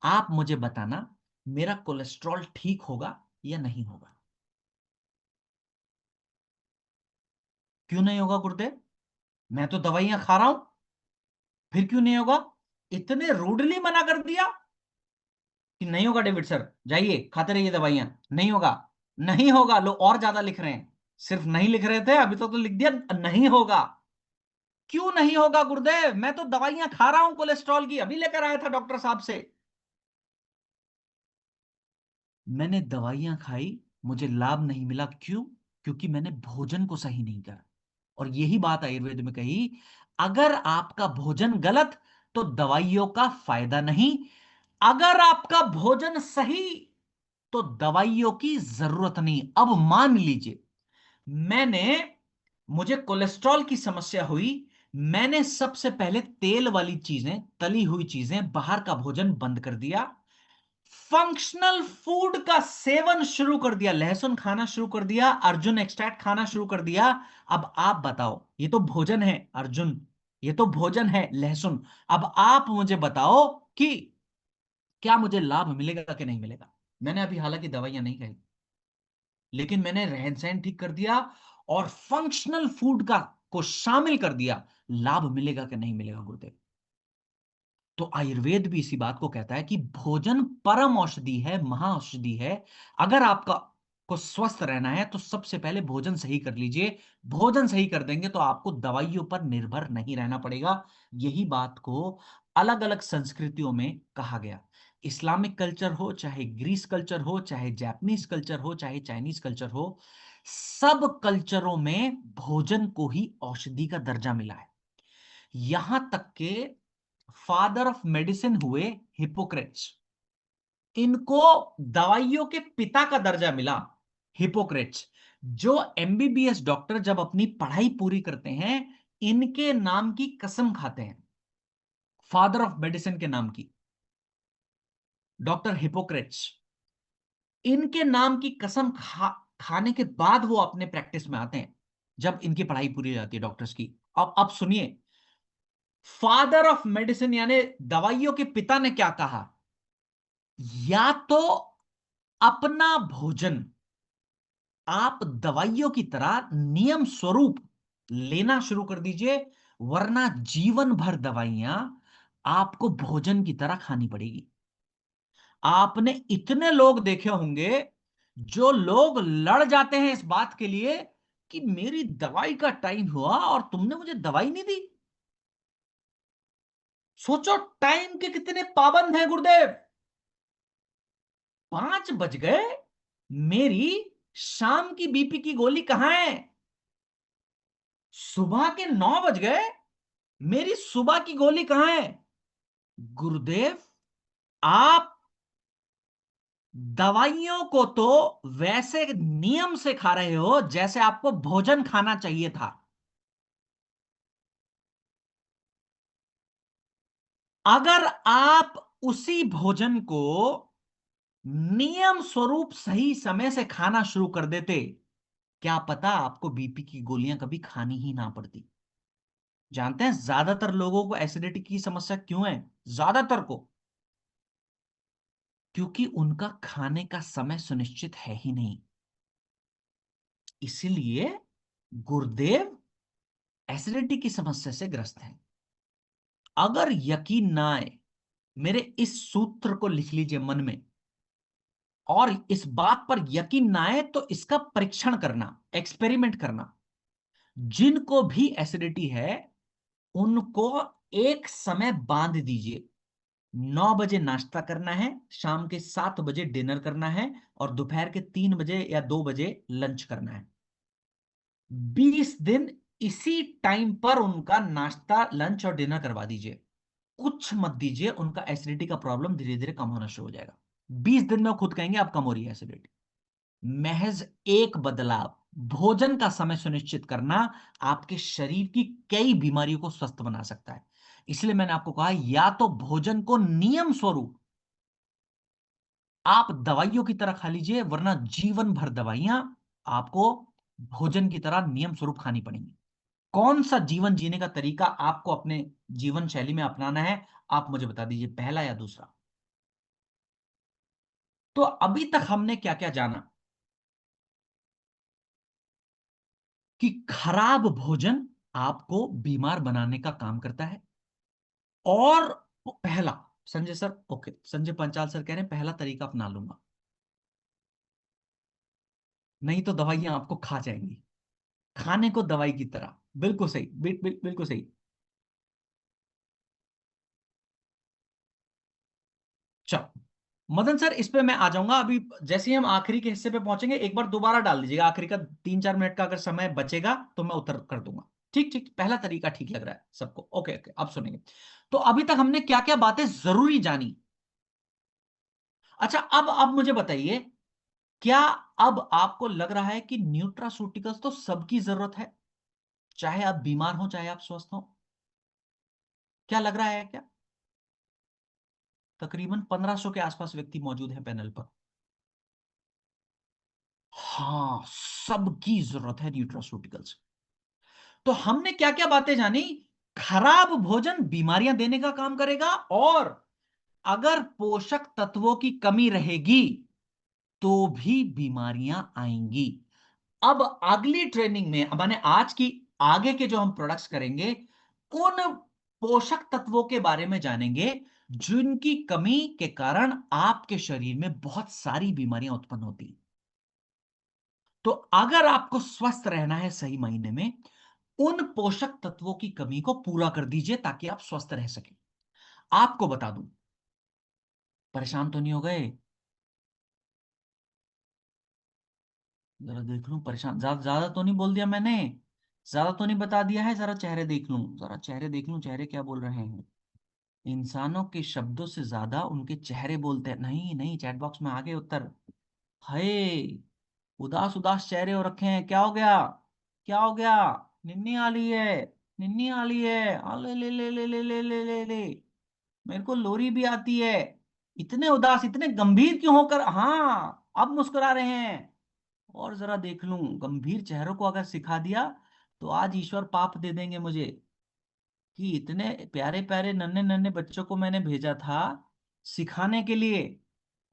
आप मुझे बताना मेरा कोलेस्ट्रॉल ठीक होगा या नहीं होगा? क्यों नहीं होगा गुरुदेव? मैं तो दवाइयां खा रहा हूं, फिर क्यों नहीं होगा? इतने रूडली मना कर दिया कि नहीं होगा डेविड सर, जाइए खाते रहिए दवाइयां, नहीं होगा। नहीं होगा, लोग और ज्यादा लिख रहे हैं, सिर्फ नहीं लिख रहे थे, अभी तो लिख दिया नहीं होगा। क्यों नहीं होगा गुरुदेव? मैं तो दवाइयां खा रहा हूं कोलेस्ट्रॉल की, अभी लेकर आया था डॉक्टर साहब से। मैंने दवाइयां खाई, मुझे लाभ नहीं मिला, क्यों? क्योंकि मैंने भोजन को सही नहीं करा। और यही बात आयुर्वेद में कही, अगर आपका भोजन गलत तो दवाइयों का फायदा नहीं, अगर आपका भोजन सही तो दवाइयों की जरूरत नहीं। अब मान लीजिए मैंने मुझे कोलेस्ट्रॉल की समस्या हुई, मैंने सबसे पहले तेल वाली चीजें, तली हुई चीजें, बाहर का भोजन बंद कर दिया, फंक्शनल फूड का सेवन शुरू कर दिया, लहसुन खाना शुरू कर दिया, अर्जुन एक्सट्रैक्ट खाना शुरू कर दिया। अब आप बताओ, ये तो भोजन है अर्जुन, ये तो भोजन है लहसुन, अब आप मुझे बताओ कि क्या मुझे लाभ मिलेगा कि नहीं मिलेगा? मैंने अभी हालांकि दवाइयां नहीं खाई, लेकिन मैंने रहन सहन ठीक कर दिया और फंक्शनल फूड का को शामिल कर दिया, लाभ मिलेगा कि नहीं मिलेगा गुरुदेव? तो आयुर्वेद भी इसी बात को कहता है कि भोजन परम औषधि है, महाऔषधि है। अगर आपका को स्वस्थ रहना है तो सबसे पहले भोजन सही कर लीजिए। भोजन सही कर देंगे तो आपको दवाइयों पर निर्भर नहीं रहना पड़ेगा। यही बात को अलग अलग संस्कृतियों में कहा गया। इस्लामिक कल्चर हो, चाहे ग्रीस कल्चर हो, चाहे जापानीज कल्चर हो, चाहे चाइनीज कल्चर हो, सब कल्चरों में भोजन को ही औषधि का दर्जा मिला है। यहां तक के फादर ऑफ मेडिसिन हुए हिपोक्रेट्स, इनको दवाइयों के पिता का दर्जा मिला। हिपोक्रेट्स, जो एमबीबीएस डॉक्टर जब अपनी पढ़ाई पूरी करते हैं, इनके नाम की कसम खाते हैं, फादर ऑफ मेडिसिन के नाम की, डॉक्टर हिपोक्रेट्स, इनके नाम की कसम खाने के बाद वो अपने प्रैक्टिस में आते हैं, जब इनकी पढ़ाई पूरी हो जाती है डॉक्टर्स की। अब सुनिए, फादर ऑफ मेडिसिन यानी दवाइयों के पिता ने क्या कहा, या तो अपना भोजन आप दवाइयों की तरह नियम स्वरूप लेना शुरू कर दीजिए, वरना जीवन भर दवाइयां आपको भोजन की तरह खानी पड़ेगी। आपने इतने लोग देखे होंगे जो लोग लड़ जाते हैं इस बात के लिए कि मेरी दवाई का टाइम हुआ और तुमने मुझे दवाई नहीं दी। सोचो टाइम के कितने पाबंद हैं गुरुदेव। 5 बज गए, मेरी शाम की बीपी की गोली कहां है? सुबह के 9 बज गए, मेरी सुबह की गोली कहां है? गुरुदेव, आप दवाइयों को तो वैसे नियम से खा रहे हो जैसे आपको भोजन खाना चाहिए था। अगर आप उसी भोजन को नियम स्वरूप सही समय से खाना शुरू कर देते, क्या पता आपको बीपी की गोलियां कभी खानी ही ना पड़ती। जानते हैं ज्यादातर लोगों को एसिडिटी की समस्या क्यों है? ज्यादातर को क्योंकि उनका खाने का समय सुनिश्चित है ही नहीं। इसीलिए गुरुदेव एसिडिटी की समस्या से ग्रस्त हैं। अगर यकीन ना आए, मेरे इस सूत्र को लिख लीजिए मन में, और इस बात पर यकीन ना आए तो इसका परीक्षण करना, एक्सपेरिमेंट करना। जिनको भी एसिडिटी है उनको एक समय बांध दीजिए। 9 बजे नाश्ता करना है, शाम के 7 बजे डिनर करना है, और दोपहर के 3 बजे या 2 बजे लंच करना है। 20 दिन इसी टाइम पर उनका नाश्ता लंच और डिनर करवा दीजिए। कुछ मत दीजिए, उनका एसिडिटी का प्रॉब्लम धीरे धीरे कम होना शुरू हो जाएगा। 20 दिन में वो खुद कहेंगे अब कम हो रही है एसिडिटी। महज एक बदलाव, भोजन का समय सुनिश्चित करना, आपके शरीर की कई बीमारियों को स्वस्थ बना सकता है। इसलिए मैंने आपको कहा, या तो भोजन को नियम स्वरूप आप दवाइयों की तरह खा लीजिए, वरना जीवन भर दवाइयां आपको भोजन की तरह नियम स्वरूप खानी पड़ेंगी। कौन सा जीवन जीने का तरीका आपको अपने जीवन शैली में अपनाना है, आप मुझे बता दीजिए, पहला या दूसरा? तो अभी तक हमने क्या क्या जाना? कि खराब भोजन आपको बीमार बनाने का काम करता है। और पहला, Sanjay sir, okay, Sanjay Panchal sir कह रहे हैं पहला तरीका अपना लूंगा, नहीं तो दवाइयां आपको खा जाएंगी। खाने को दवाई की तरह, बिल्कुल सही, बिल्कुल सही। चलो मदन सर, इस पे मैं आ जाऊंगा अभी। जैसे ही हम आखिरी के हिस्से पे पहुंचेंगे, एक बार दोबारा डाल दीजिएगा, आखिरी का 3-4 मिनट का अगर समय बचेगा तो मैं उत्तर कर दूंगा। ठीक ठीक, पहला तरीका ठीक लग रहा है सबको? ओके ओके, अब सुनेंगे। तो अभी तक हमने क्या क्या बातें जरूरी जानी। अच्छा, अब मुझे बताइए, क्या अब आपको लग रहा है कि न्यूट्रासूटिकल्स तो सबकी जरूरत है, चाहे आप बीमार हो चाहे आप स्वस्थ हो? क्या लग रहा है क्या? तकरीबन 1500 के आसपास व्यक्ति मौजूद हैं पैनल पर। हाँ, सबकी जरूरत है न्यूट्रासूटिकल्स। तो हमने क्या क्या बातें जानी? खराब भोजन बीमारियां देने का काम करेगा, और अगर पोषक तत्वों की कमी रहेगी तो भी बीमारियां आएंगी। अब अगली ट्रेनिंग में, माने आज की आगे के जो हम प्रोडक्ट्स करेंगे, उन पोषक तत्वों के बारे में जानेंगे जिनकी कमी के कारण आपके शरीर में बहुत सारी बीमारियां उत्पन्न होती हैं। तो अगर आपको स्वस्थ रहना है सही मायने में, उन पोषक तत्वों की कमी को पूरा कर दीजिए ताकि आप स्वस्थ रह सकें। आपको बता दूं, परेशान तो नहीं हो गए? जरा देख लूं, परेशान ज्यादा ज्यादा तो नहीं बोल दिया मैंने? ज्यादा तो नहीं बता दिया है? जरा चेहरे देख लूं, जरा चेहरे देख लूं, चेहरे क्या बोल रहे हैं। इंसानों के शब्दों से ज्यादा उनके चेहरे बोलते हैं। नहीं नहीं, चैट बॉक्स में आ गए उत्तर। हाय, उदास उदास चेहरे हो रखे हैं, क्या हो गया? क्या हो गया? निन्नी आ रही है, निन्नी आ रही है, आ ले ले ले ले ले ले ले ले ले, मेरे को लोरी भी आती है। इतने उदास, इतने गंभीर क्यों होकर, हाँ अब मुस्कुरा रहे हैं। और जरा देख लूं, गंभीर चेहरों को अगर सिखा दिया तो आज ईश्वर पाप दे देंगे मुझे, कि इतने प्यारे प्यारे नन्हे नन्हे बच्चों को मैंने भेजा था सिखाने के लिए,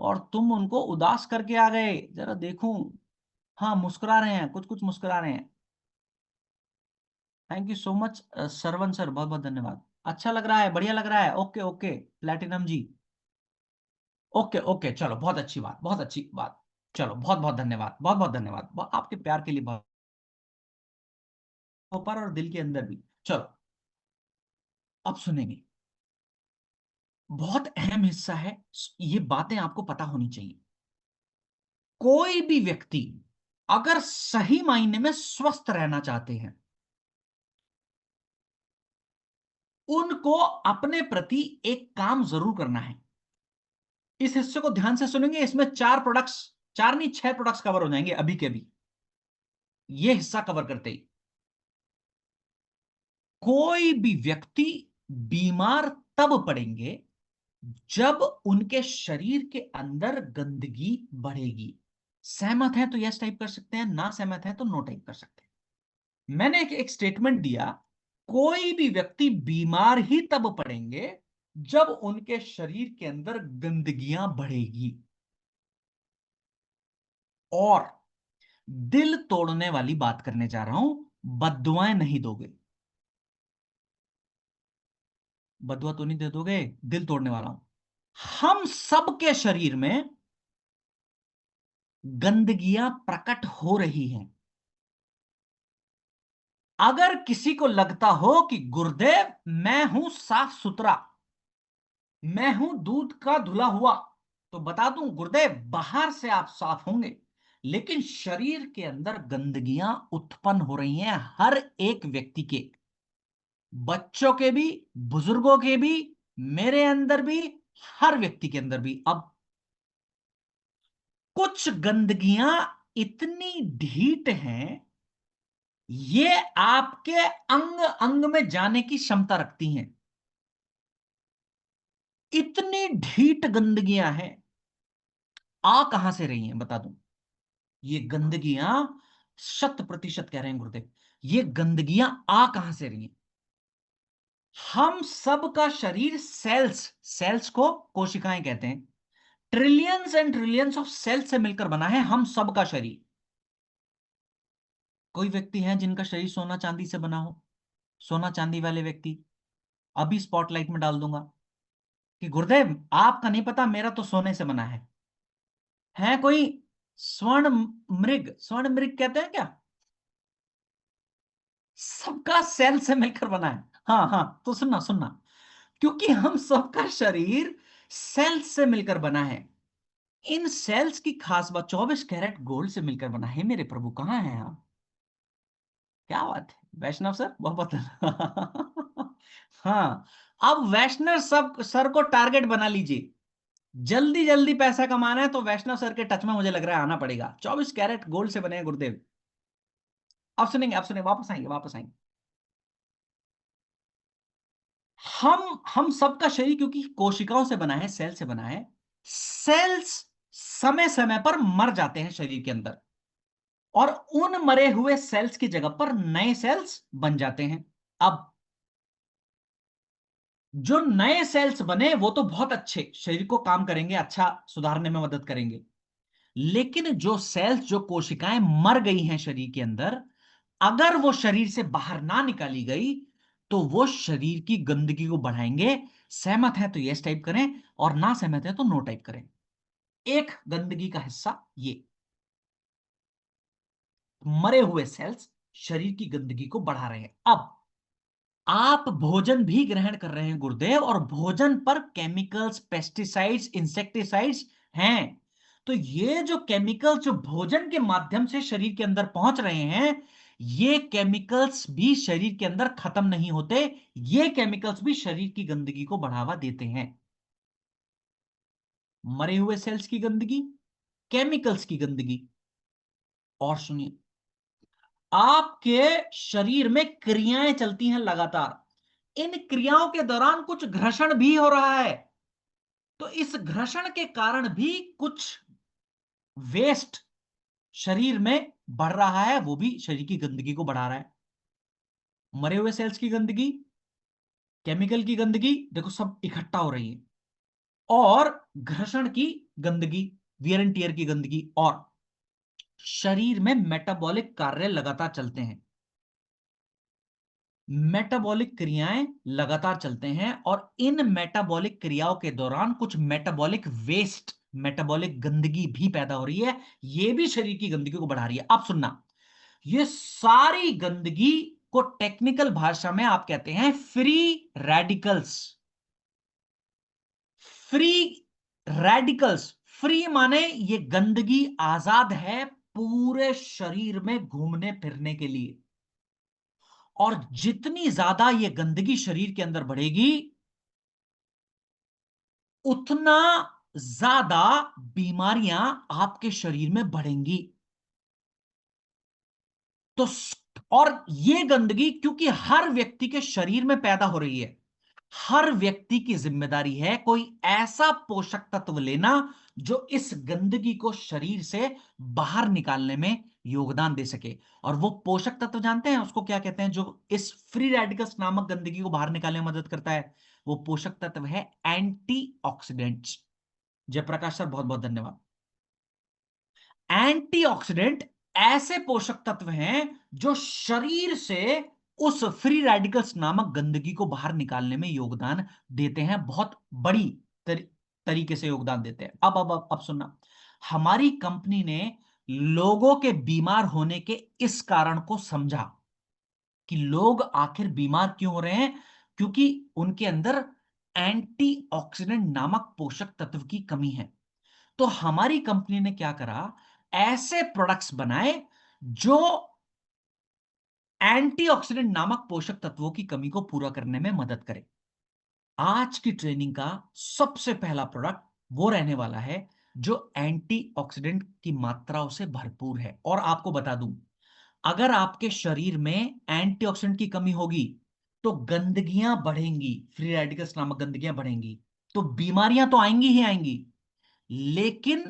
और तुम उनको उदास करके आ गए। जरा देखूं, हाँ मुस्कुरा रहे हैं, कुछ कुछ मुस्कुरा रहे हैं। Thank you so much Saravan sir, बहुत बहुत धन्यवाद। अच्छा लग रहा है, बढ़िया लग रहा है, ओके ओके प्लेटिनम जी। ओके ओके, चलो बहुत अच्छी बात, बहुत अच्छी बात। चलो बहुत बहुत धन्यवाद, बहुत बहुत धन्यवाद, आपके प्यार के लिए बहुत, ऊपर और दिल के अंदर भी। चलो, अब सुनेंगे, बहुत अहम हिस्सा है, ये बातें आपको पता होनी चाहिए। कोई भी व्यक्ति अगर सही मायने में स्वस्थ रहना चाहते हैं, उनको अपने प्रति एक काम जरूर करना है। इस हिस्से को ध्यान से सुनेंगे, इसमें 4 प्रोडक्ट्स, 4 नहीं 6 प्रोडक्ट्स कवर हो जाएंगे अभी के अभी, ये हिस्सा कवर करते ही। कोई भी व्यक्ति बीमार तब पड़ेंगे जब उनके शरीर के अंदर गंदगी बढ़ेगी। सहमत है तो यस टाइप कर सकते हैं, ना सहमत है तो नो टाइप कर सकते हैं। मैंने एक स्टेटमेंट दिया, कोई भी व्यक्ति बीमार ही तब पड़ेंगे जब उनके शरीर के अंदर गंदगियां बढ़ेगी। और दिल तोड़ने वाली बात करने जा रहा हूं, बद्दुआएं नहीं दोगे। बदुआ तो नहीं दे दोगे, दिल तोड़ने वाला हूं। हम सबके शरीर में गंदगियां प्रकट हो रही हैं। अगर किसी को लगता हो कि गुरुदेव मैं हूं साफ सुथरा, मैं हूं दूध का धुला हुआ, तो बता दूं गुरुदेव बाहर से आप साफ होंगे, लेकिन शरीर के अंदर गंदगियां उत्पन्न हो रही हैं हर एक व्यक्ति के, बच्चों के भी, बुजुर्गों के भी, मेरे अंदर भी, हर व्यक्ति के अंदर भी। अब कुछ गंदगियां इतनी ढीठ हैं, ये आपके अंग अंग में जाने की क्षमता रखती हैं। इतनी ढीठ गंदगियां हैं। आ कहां से रही हैं बता दूं, ये गंदगियां 100% कह रहे हैं गुरुदेव, ये गंदगियां आ कहां से रही हैं। हम सब का शरीर सेल्स, सेल्स को कोशिकाएं कहते हैं, trillions and trillions of cells से मिलकर बना है हम सब का शरीर। कोई व्यक्ति हैं जिनका शरीर सोना चांदी से बना हो, सोना चांदी वाले व्यक्ति अभी स्पॉटलाइट में डाल दूंगा कि गुरुदेव आपका नहीं पता, मेरा तो सोने से बना है कोई स्वर्ण मृग, स्वर्ण मृग कहते हैं क्या, सबका सेल से मिलकर बना है। हाँ हाँ, तो सुनना सुनना, क्योंकि हम सबका शरीर सेल्स से मिलकर बना है। इन सेल्स की खास बात, 24 कैरेट गोल्ड से मिलकर बना है। मेरे प्रभु कहाँ हैं आप, क्या बात है वैष्णव सर, बहुत बहुत हाँ, अब वैष्णव सब सर को टारगेट बना लीजिए, जल्दी जल्दी पैसा कमाना है तो वैष्णव सर के टच में मुझे लग रहा है आना पड़ेगा। 24 कैरेट गोल्ड से बने हैं गुरुदेव। आप सुनेंगे, आप सुनेंगे, वापस आएंगे, वापस आएंगे। हम सबका शरीर क्योंकि कोशिकाओं से बना है, सेल से बना है, सेल्स समय समय पर मर जाते हैं शरीर के अंदर, और उन मरे हुए सेल्स की जगह पर नए सेल्स बन जाते हैं। अब जो नए सेल्स बने वो तो बहुत अच्छे शरीर को काम करेंगे, अच्छा सुधारने में मदद करेंगे, लेकिन जो सेल्स, जो कोशिकाएं मर गई हैं शरीर के अंदर, अगर वो शरीर से बाहर ना निकाली गई तो वो शरीर की गंदगी को बढ़ाएंगे। सहमत है तो यस टाइप करें, और ना सहमत है तो नो टाइप करें। एक गंदगी का हिस्सा ये, मरे हुए सेल्स शरीर की गंदगी को बढ़ा रहे हैं। अब आप भोजन भी ग्रहण कर रहे हैं गुरुदेव, और भोजन पर केमिकल्स, पेस्टिसाइड्स, इंसेक्टिसाइड्स हैं, तो ये जो केमिकल्स जो भोजन के माध्यम से शरीर के अंदर पहुंच रहे हैं, ये केमिकल्स भी शरीर के अंदर खत्म नहीं होते, ये केमिकल्स भी शरीर की गंदगी को बढ़ावा देते हैं। मरे हुए सेल्स की गंदगी, केमिकल्स की गंदगी। और सुनिए, आपके शरीर में क्रियाएं चलती हैं लगातार, इन क्रियाओं के दौरान कुछ घर्षण भी हो रहा है, तो इस घर्षण के कारण भी कुछ वेस्ट शरीर में बढ़ रहा है, वो भी शरीर की गंदगी को बढ़ा रहा है। मरे हुए सेल्स की गंदगी, केमिकल की गंदगी, देखो सब इकट्ठा हो रही है, और घर्षण की गंदगी, वियर एंड टियर की गंदगी, और शरीर में मेटाबॉलिक कार्य लगातार चलते हैं, मेटाबॉलिक क्रियाएं लगातार चलते हैं, और इन मेटाबॉलिक क्रियाओं के दौरान कुछ मेटाबॉलिक वेस्ट, मेटाबॉलिक गंदगी भी पैदा हो रही है, ये भी शरीर की गंदगी को बढ़ा रही है। अब सुनना, ये सारी गंदगी को टेक्निकल भाषा में आप कहते हैं free radicals. Free radicals, free माने ये गंदगी आजाद है पूरे शरीर में घूमने फिरने के लिए, और जितनी ज्यादा ये गंदगी शरीर के अंदर बढ़ेगी, उतना ज्यादा बीमारियां आपके शरीर में बढ़ेंगी। तो और ये गंदगी क्योंकि हर व्यक्ति के शरीर में पैदा हो रही है, हर व्यक्ति की जिम्मेदारी है कोई ऐसा पोषक तत्व लेना जो इस गंदगी को शरीर से बाहर निकालने में योगदान दे सके। और वो पोषक तत्व जानते हैं उसको क्या कहते हैं, जो इस फ्री रेडिकल्स नामक गंदगी को बाहर निकालने में मदद करता है? वो पोषक तत्व है एंटीऑक्सीडेंट्स। जयप्रकाश सर बहुत बहुत धन्यवाद। एंटीऑक्सीडेंट ऐसे पोषक तत्व हैं जो शरीर से उस फ्री रेडिकल्स नामक गंदगी को बाहर निकालने में योगदान देते हैं, बहुत बड़ी तरीके से योगदान देते हैं। अब सुनना, हमारी कंपनी ने लोगों के बीमार होने के इस कारण को समझा कि लोग आखिर बीमार क्यों हो रहे हैं, क्योंकि उनके अंदर एंटीऑक्सीडेंट नामक पोषक तत्व की कमी है। तो हमारी कंपनी ने क्या करा, ऐसे प्रोडक्ट्स बनाए जो एंटीऑक्सीडेंट नामक पोषक तत्वों की कमी को पूरा करने में मदद करे। आज की ट्रेनिंग का सबसे पहला प्रोडक्ट वो रहने वाला है जो एंटीऑक्सीडेंट की मात्राओं से भरपूर है। और आपको बता दूं, अगर आपके शरीर में एंटीऑक्सीडेंट की कमी होगी तो गंदगियां बढ़ेंगी, फ्री रेडिकल्स नामक गंदगियां बढ़ेंगी, तो बीमारियां तो आएंगी ही आएंगी, लेकिन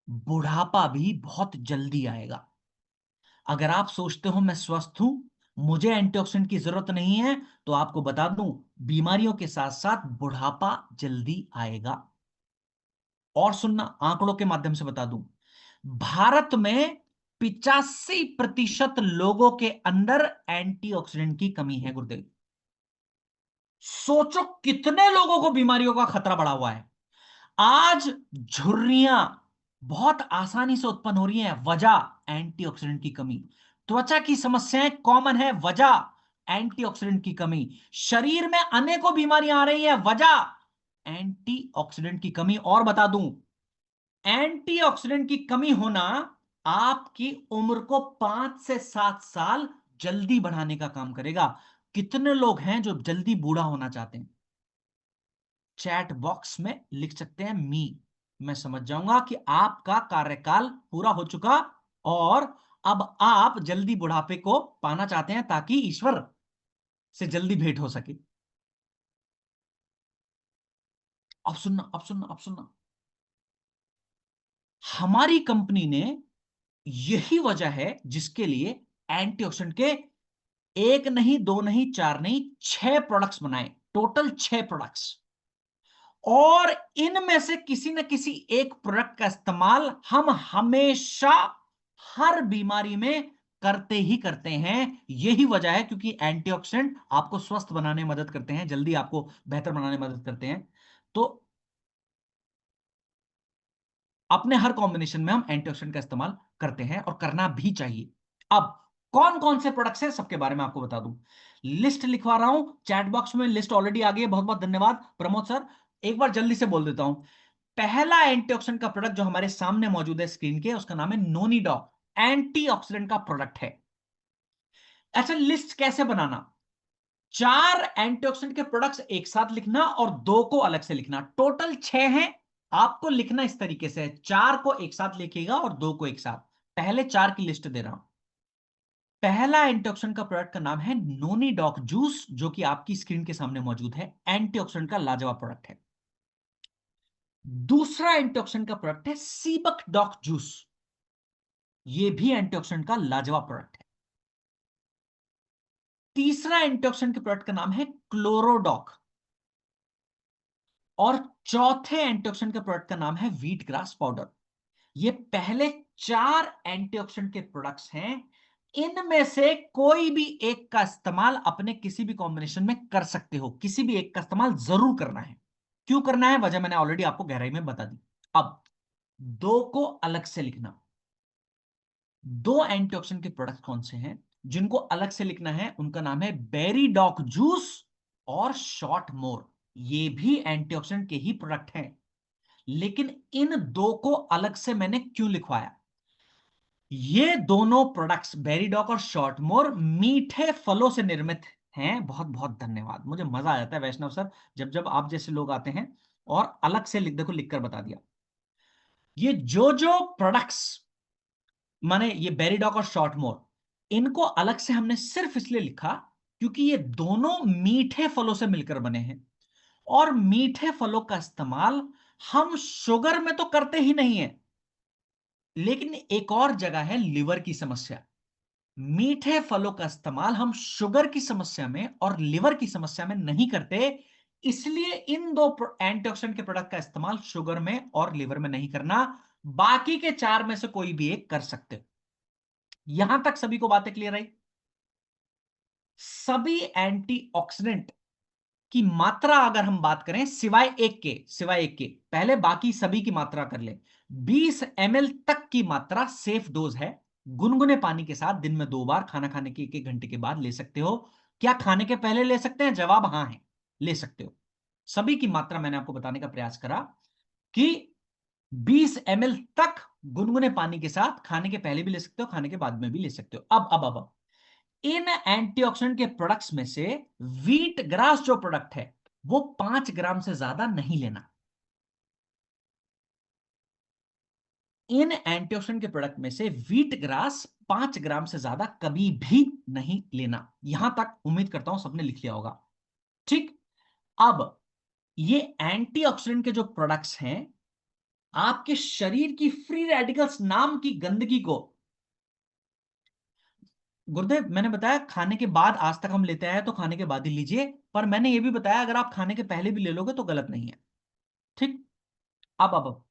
बुढ़ापा भी बहुत जल्दी आएगा। अगर आप सोचते हो मैं स्वस्थ हूं, मुझे एंटीऑक्सीडेंट की जरूरत नहीं है, तो आपको बता दूं बीमारियों के साथ साथ बुढ़ापा जल्दी आएगा। और सुनना, आंकड़ों के माध्यम से बता दूं, भारत में 85% लोगों के अंदर एंटीऑक्सीडेंट की कमी है गुरुदेव। सोचो कितने लोगों को बीमारियों का खतरा बढ़ा हुआ है। आज झुर्रियां बहुत आसानी से उत्पन्न हो रही हैं, वजह एंटीऑक्सीडेंट की कमी। त्वचा की समस्याएं कॉमन है, वजह एंटीऑक्सीडेंट की कमी। शरीर में अनेकों बीमारियां आ रही हैं, वजह एंटीऑक्सीडेंट की कमी। और बता दूं, एंटीऑक्सीडेंट की कमी होना आपकी उम्र को 5 से 7 साल जल्दी बढ़ाने का काम करेगा। कितने लोग हैं जो जल्दी बूढ़ा होना चाहते हैं? चैट बॉक्स में लिख सकते हैं मी। मैं समझ जाऊंगा कि आपका कार्यकाल पूरा हो चुका और अब आप जल्दी बुढ़ापे को पाना चाहते हैं ताकि ईश्वर से जल्दी भेंट हो सके। अब सुनना, अब सुनना, अब सुनना, हमारी कंपनी ने यही वजह है जिसके लिए एंटीऑक्सीडेंट के एक नहीं, दो नहीं, चार नहीं, 6 प्रोडक्ट्स बनाए, टोटल 6 प्रोडक्ट्स। और इनमें से किसी न किसी एक प्रोडक्ट का इस्तेमाल हम हमेशा हर बीमारी में करते ही करते हैं। यही वजह है क्योंकि एंटीऑक्सीडेंट आपको स्वस्थ बनाने में मदद करते हैं, जल्दी आपको बेहतर बनाने में मदद करते हैं। तो अपने हर कॉम्बिनेशन में हम एंटीऑक्सीडेंट का इस्तेमाल करते हैं और करना भी चाहिए। अब कौन कौन से प्रोडक्ट्स हैं सबके बारे में आपको बता दूं, लिस्ट लिखवा रहा हूं चैट बॉक्स में, लिस्ट ऑलरेडी आ गई है। बहुत बहुत धन्यवाद प्रमोद सर। एक बार जल्दी से बोल देता हूं, पहला एंटीऑक्सीडेंट का प्रोडक्ट जो हमारे सामने मौजूद है स्क्रीन के, उसका नाम है नोनीडॉक, एंटीऑक्सीडेंट का प्रोडक्ट है। अच्छा, लिस्ट कैसे बनाना, 4 एंटीऑक्सीडेंट के प्रोडक्ट्स एक साथ लिखना और 2 को अलग से लिखना, टोटल 6 हैं। आपको लिखना इस तरीके से, 4 को एक साथ लिखिएगा और 2 को एक साथ। पहले 4 की लिस्ट दे रहा हूं। पहला एंटीऑक्सीडेंट का प्रोडक्ट का नाम है नोनीडॉक जूस, जो कि आपकी स्क्रीन के सामने मौजूद है, एंटीऑक्सीडेंट का लाजवाब प्रोडक्ट है। दूसरा एंटीऑक्सीडेंट का प्रोडक्ट है सीबक डॉक जूस, यह भी एंटीऑक्सीडेंट का लाजवाब प्रोडक्ट है। तीसरा एंटीऑक्सीडेंट के प्रोडक्ट का नाम है क्लोरोडॉक। और चौथे एंटीऑक्सीडेंट के प्रोडक्ट का नाम है व्हीट ग्रास पाउडर। ये पहले 4 एंटीऑक्सीडेंट के प्रोडक्ट्स हैं। इनमें से कोई भी एक का इस्तेमाल अपने किसी भी कॉम्बिनेशन में कर सकते हो, किसी भी एक का इस्तेमाल जरूर करना है। क्यों करना है, वजह मैंने ऑलरेडी आपको गहराई में बता दी। अब 2 को अलग से लिखना, 2 एंटीऑक्सीडेंट के प्रोडक्ट कौन से हैं जिनको अलग से लिखना है, उनका नाम है बेरी डॉक जूस और शॉर्ट मोर। ये भी एंटीऑक्सीडेंट के ही प्रोडक्ट हैं, लेकिन इन 2 को अलग से मैंने क्यों लिखवाया? ये दोनों प्रोडक्ट्स बेरीडॉक और शॉर्टमोर मीठे फलों से निर्मित हैं। बहुत बहुत धन्यवाद, मुझे मजा आ जाता है वैष्णव सर जब जब आप जैसे लोग आते हैं और अलग से लिख, देखो लिखकर बता दिया। ये जो प्रोडक्ट्स, माने ये बेरीडॉक और शॉर्टमोर, इनको अलग से हमने सिर्फ इसलिए लिखा क्योंकि ये दोनों मीठे फलों से मिलकर बने हैं, और मीठे फलों का इस्तेमाल हम शुगर में तो करते ही नहीं है, लेकिन एक और जगह है लिवर की समस्या। मीठे फलों का इस्तेमाल हम शुगर की समस्या में और लिवर की समस्या में नहीं करते, इसलिए इन दो एंटीऑक्सीडेंट के प्रोडक्ट का इस्तेमाल शुगर में और लिवर में नहीं करना। बाकी के चार में से कोई भी एक कर सकते हो। यहां तक सभी को बातें क्लियर आई? सभी एंटीऑक्सीडेंट की मात्रा अगर हम बात करें, सिवाय एक के पहले बाकी सभी की मात्रा कर ले। 20 ml तक की मात्रा सेफ डोज है। गुनगुने पानी के साथ दिन में 2 बार, खाना खाने के 1-1 घंटे के बाद ले सकते हो। क्या खाने के पहले ले सकते हैं? जवाब हां है, ले सकते हो। सभी की मात्रा मैंने आपको बताने का प्रयास करा कि 20 ml तक गुनगुने पानी के साथ खाने के पहले भी ले सकते हो, खाने के बाद में भी ले सकते हो। अब इन एंटीऑक्सीडेंट के प्रोडक्ट्स में से व्हीट ग्रास जो प्रोडक्ट है वो 5 ग्राम से ज्यादा नहीं लेना। इन एंटीऑक्सीडेंट के प्रोडक्ट में से व्हीट ग्रास 5 ग्राम से ज्यादा कभी भी नहीं लेना। यहां तक उम्मीद करता हूं सबने लिख लिया होगा। ठीक। अब ये एंटीऑक्सीडेंट के जो प्रोडक्ट्स हैं, आपके शरीर की फ्री रेडिकल्स नाम की गंदगी को, गुरुदेव मैंने बताया खाने के बाद आज तक हम लेते आए तो खाने के बाद ही लीजिए, पर मैंने ये भी बताया अगर आप खाने के पहले भी ले लोगे तो गलत नहीं है। ठीक। अब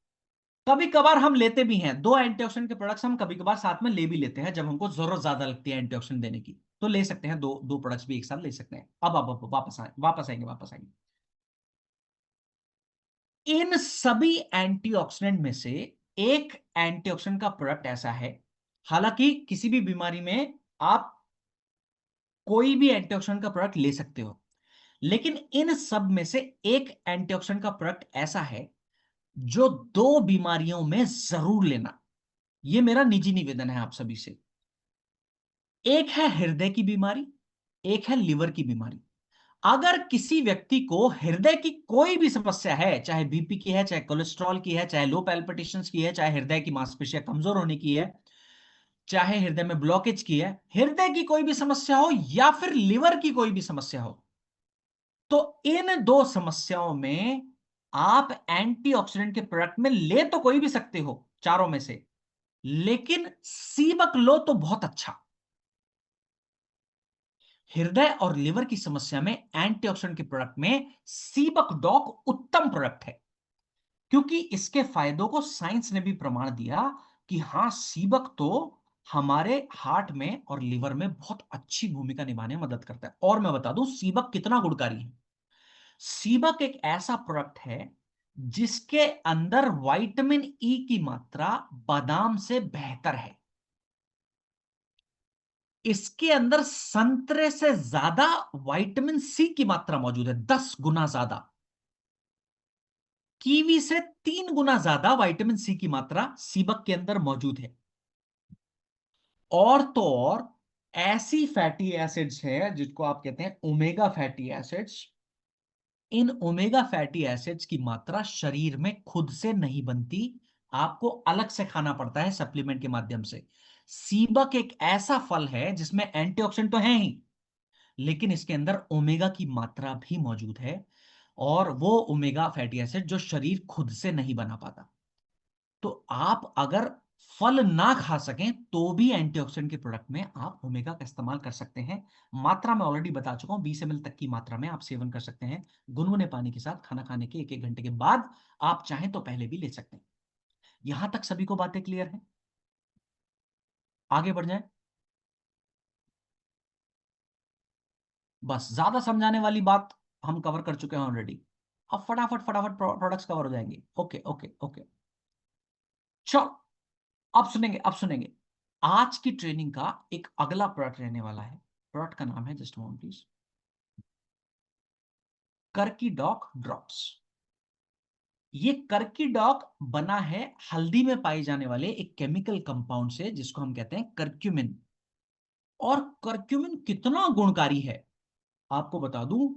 कभी कभार हम लेते भी हैं, दो एंटीऑक्सीडेंट के प्रोडक्ट्स हम कभी कभार साथ में ले भी लेते हैं, जब हमको जरूरत ज्यादा लगती है एंटीऑक्सीडेंट देने की, तो ले सकते हैं, दो दो प्रोडक्ट्स भी एक साथ ले सकते हैं। अब वापस आएंगे। इन सभी एंटीऑक्सीडेंट में से एक एंटीऑक्सीडेंट का प्रोडक्ट ऐसा है, हालांकि किसी भी बीमारी में आप कोई भी एंटीऑक्सीडेंट का प्रोडक्ट ले सकते हो, लेकिन इन सब में से एक एंटीऑक्सीडेंट का प्रोडक्ट ऐसा है जो दो बीमारियों में जरूर लेना। यह मेरा निजी निवेदन है आप सभी से। एक है हृदय की बीमारी, एक है लिवर की बीमारी। अगर किसी व्यक्ति को हृदय की कोई भी समस्या है, चाहे बीपी की है, चाहे कोलेस्ट्रॉल की है, चाहे लो पैल्पिटेशंस की है, चाहे हृदय की मांसपेशियां कमजोर होने की है, चाहे हृदय में ब्लॉकेज की है, हृदय की कोई भी समस्या हो या फिर लिवर की कोई भी समस्या हो, तो इन दो समस्याओं में आप एंटीऑक्सीडेंट के प्रोडक्ट में ले तो कोई भी सकते हो चारों में से, लेकिन सीबक लो तो बहुत अच्छा। हृदय और लिवर की समस्या में एंटीऑक्सीडेंट के प्रोडक्ट में सीबक डॉक उत्तम प्रोडक्ट है, क्योंकि इसके फायदों को साइंस ने भी प्रमाण दिया कि हां, सीबक तो हमारे हार्ट में और लिवर में बहुत अच्छी भूमिका निभाने में मदद करता है। और मैं बता दूं सीबक कितना गुणकारी है। सीबक एक ऐसा प्रोडक्ट है जिसके अंदर विटामिन ई की मात्रा बादाम से बेहतर है। इसके अंदर संतरे से ज्यादा विटामिन सी की मात्रा मौजूद है, 10 गुना ज्यादा। कीवी से 3 गुना ज्यादा विटामिन सी की मात्रा सीबक के अंदर मौजूद है। और तो और ऐसी फैटी एसिड्स है जिसको आप कहते हैं omega fatty acids. In omega fatty acids की मात्रा शरीर में खुद से नहीं बनती, आपको अलग से खाना पड़ता है सप्लीमेंट के माध्यम से। सीबक एक ऐसा फल है जिसमें एंटीऑक्सीडेंट तो है ही, लेकिन इसके अंदर ओमेगा की मात्रा भी मौजूद है, और वो ओमेगा फैटी एसिड जो शरीर खुद से नहीं बना पाता। तो आप अगर फल ना खा सकें तो भी एंटीऑक्सीडेंट के प्रोडक्ट में आप ओमेगा का इस्तेमाल कर सकते हैं। मात्रा मैं ऑलरेडी बता चुका हूं, 20 ml तक की मात्रा में आप सेवन कर सकते हैं गुनगुने पानी के साथ, खाना खाने के 1-1 घंटे के बाद। आप चाहें तो पहले भी ले सकते हैं। यहां तक सभी को बातें क्लियर है? आगे बढ़ जाए। बस, ज्यादा समझाने वाली बात हम कवर कर चुके हैं ऑलरेडी। अब फटाफट फटाफट प्रोडक्ट्स कवर हो जाएंगे। ओके ओके ओके, चलो अब सुनेंगे आज की ट्रेनिंग का एक अगला प्रोडक्ट रहने वाला है। प्रोडक्ट का नाम है, जस्ट मोमेंट प्लीज, कर्कीडॉक ड्रॉप्स। ये कर्कीडॉक बना है हल्दी में पाए जाने वाले एक केमिकल कंपाउंड से जिसको हम कहते हैं कर्क्यूमिन। और कर्क्यूमिन कितना गुणकारी है आपको बता दूं,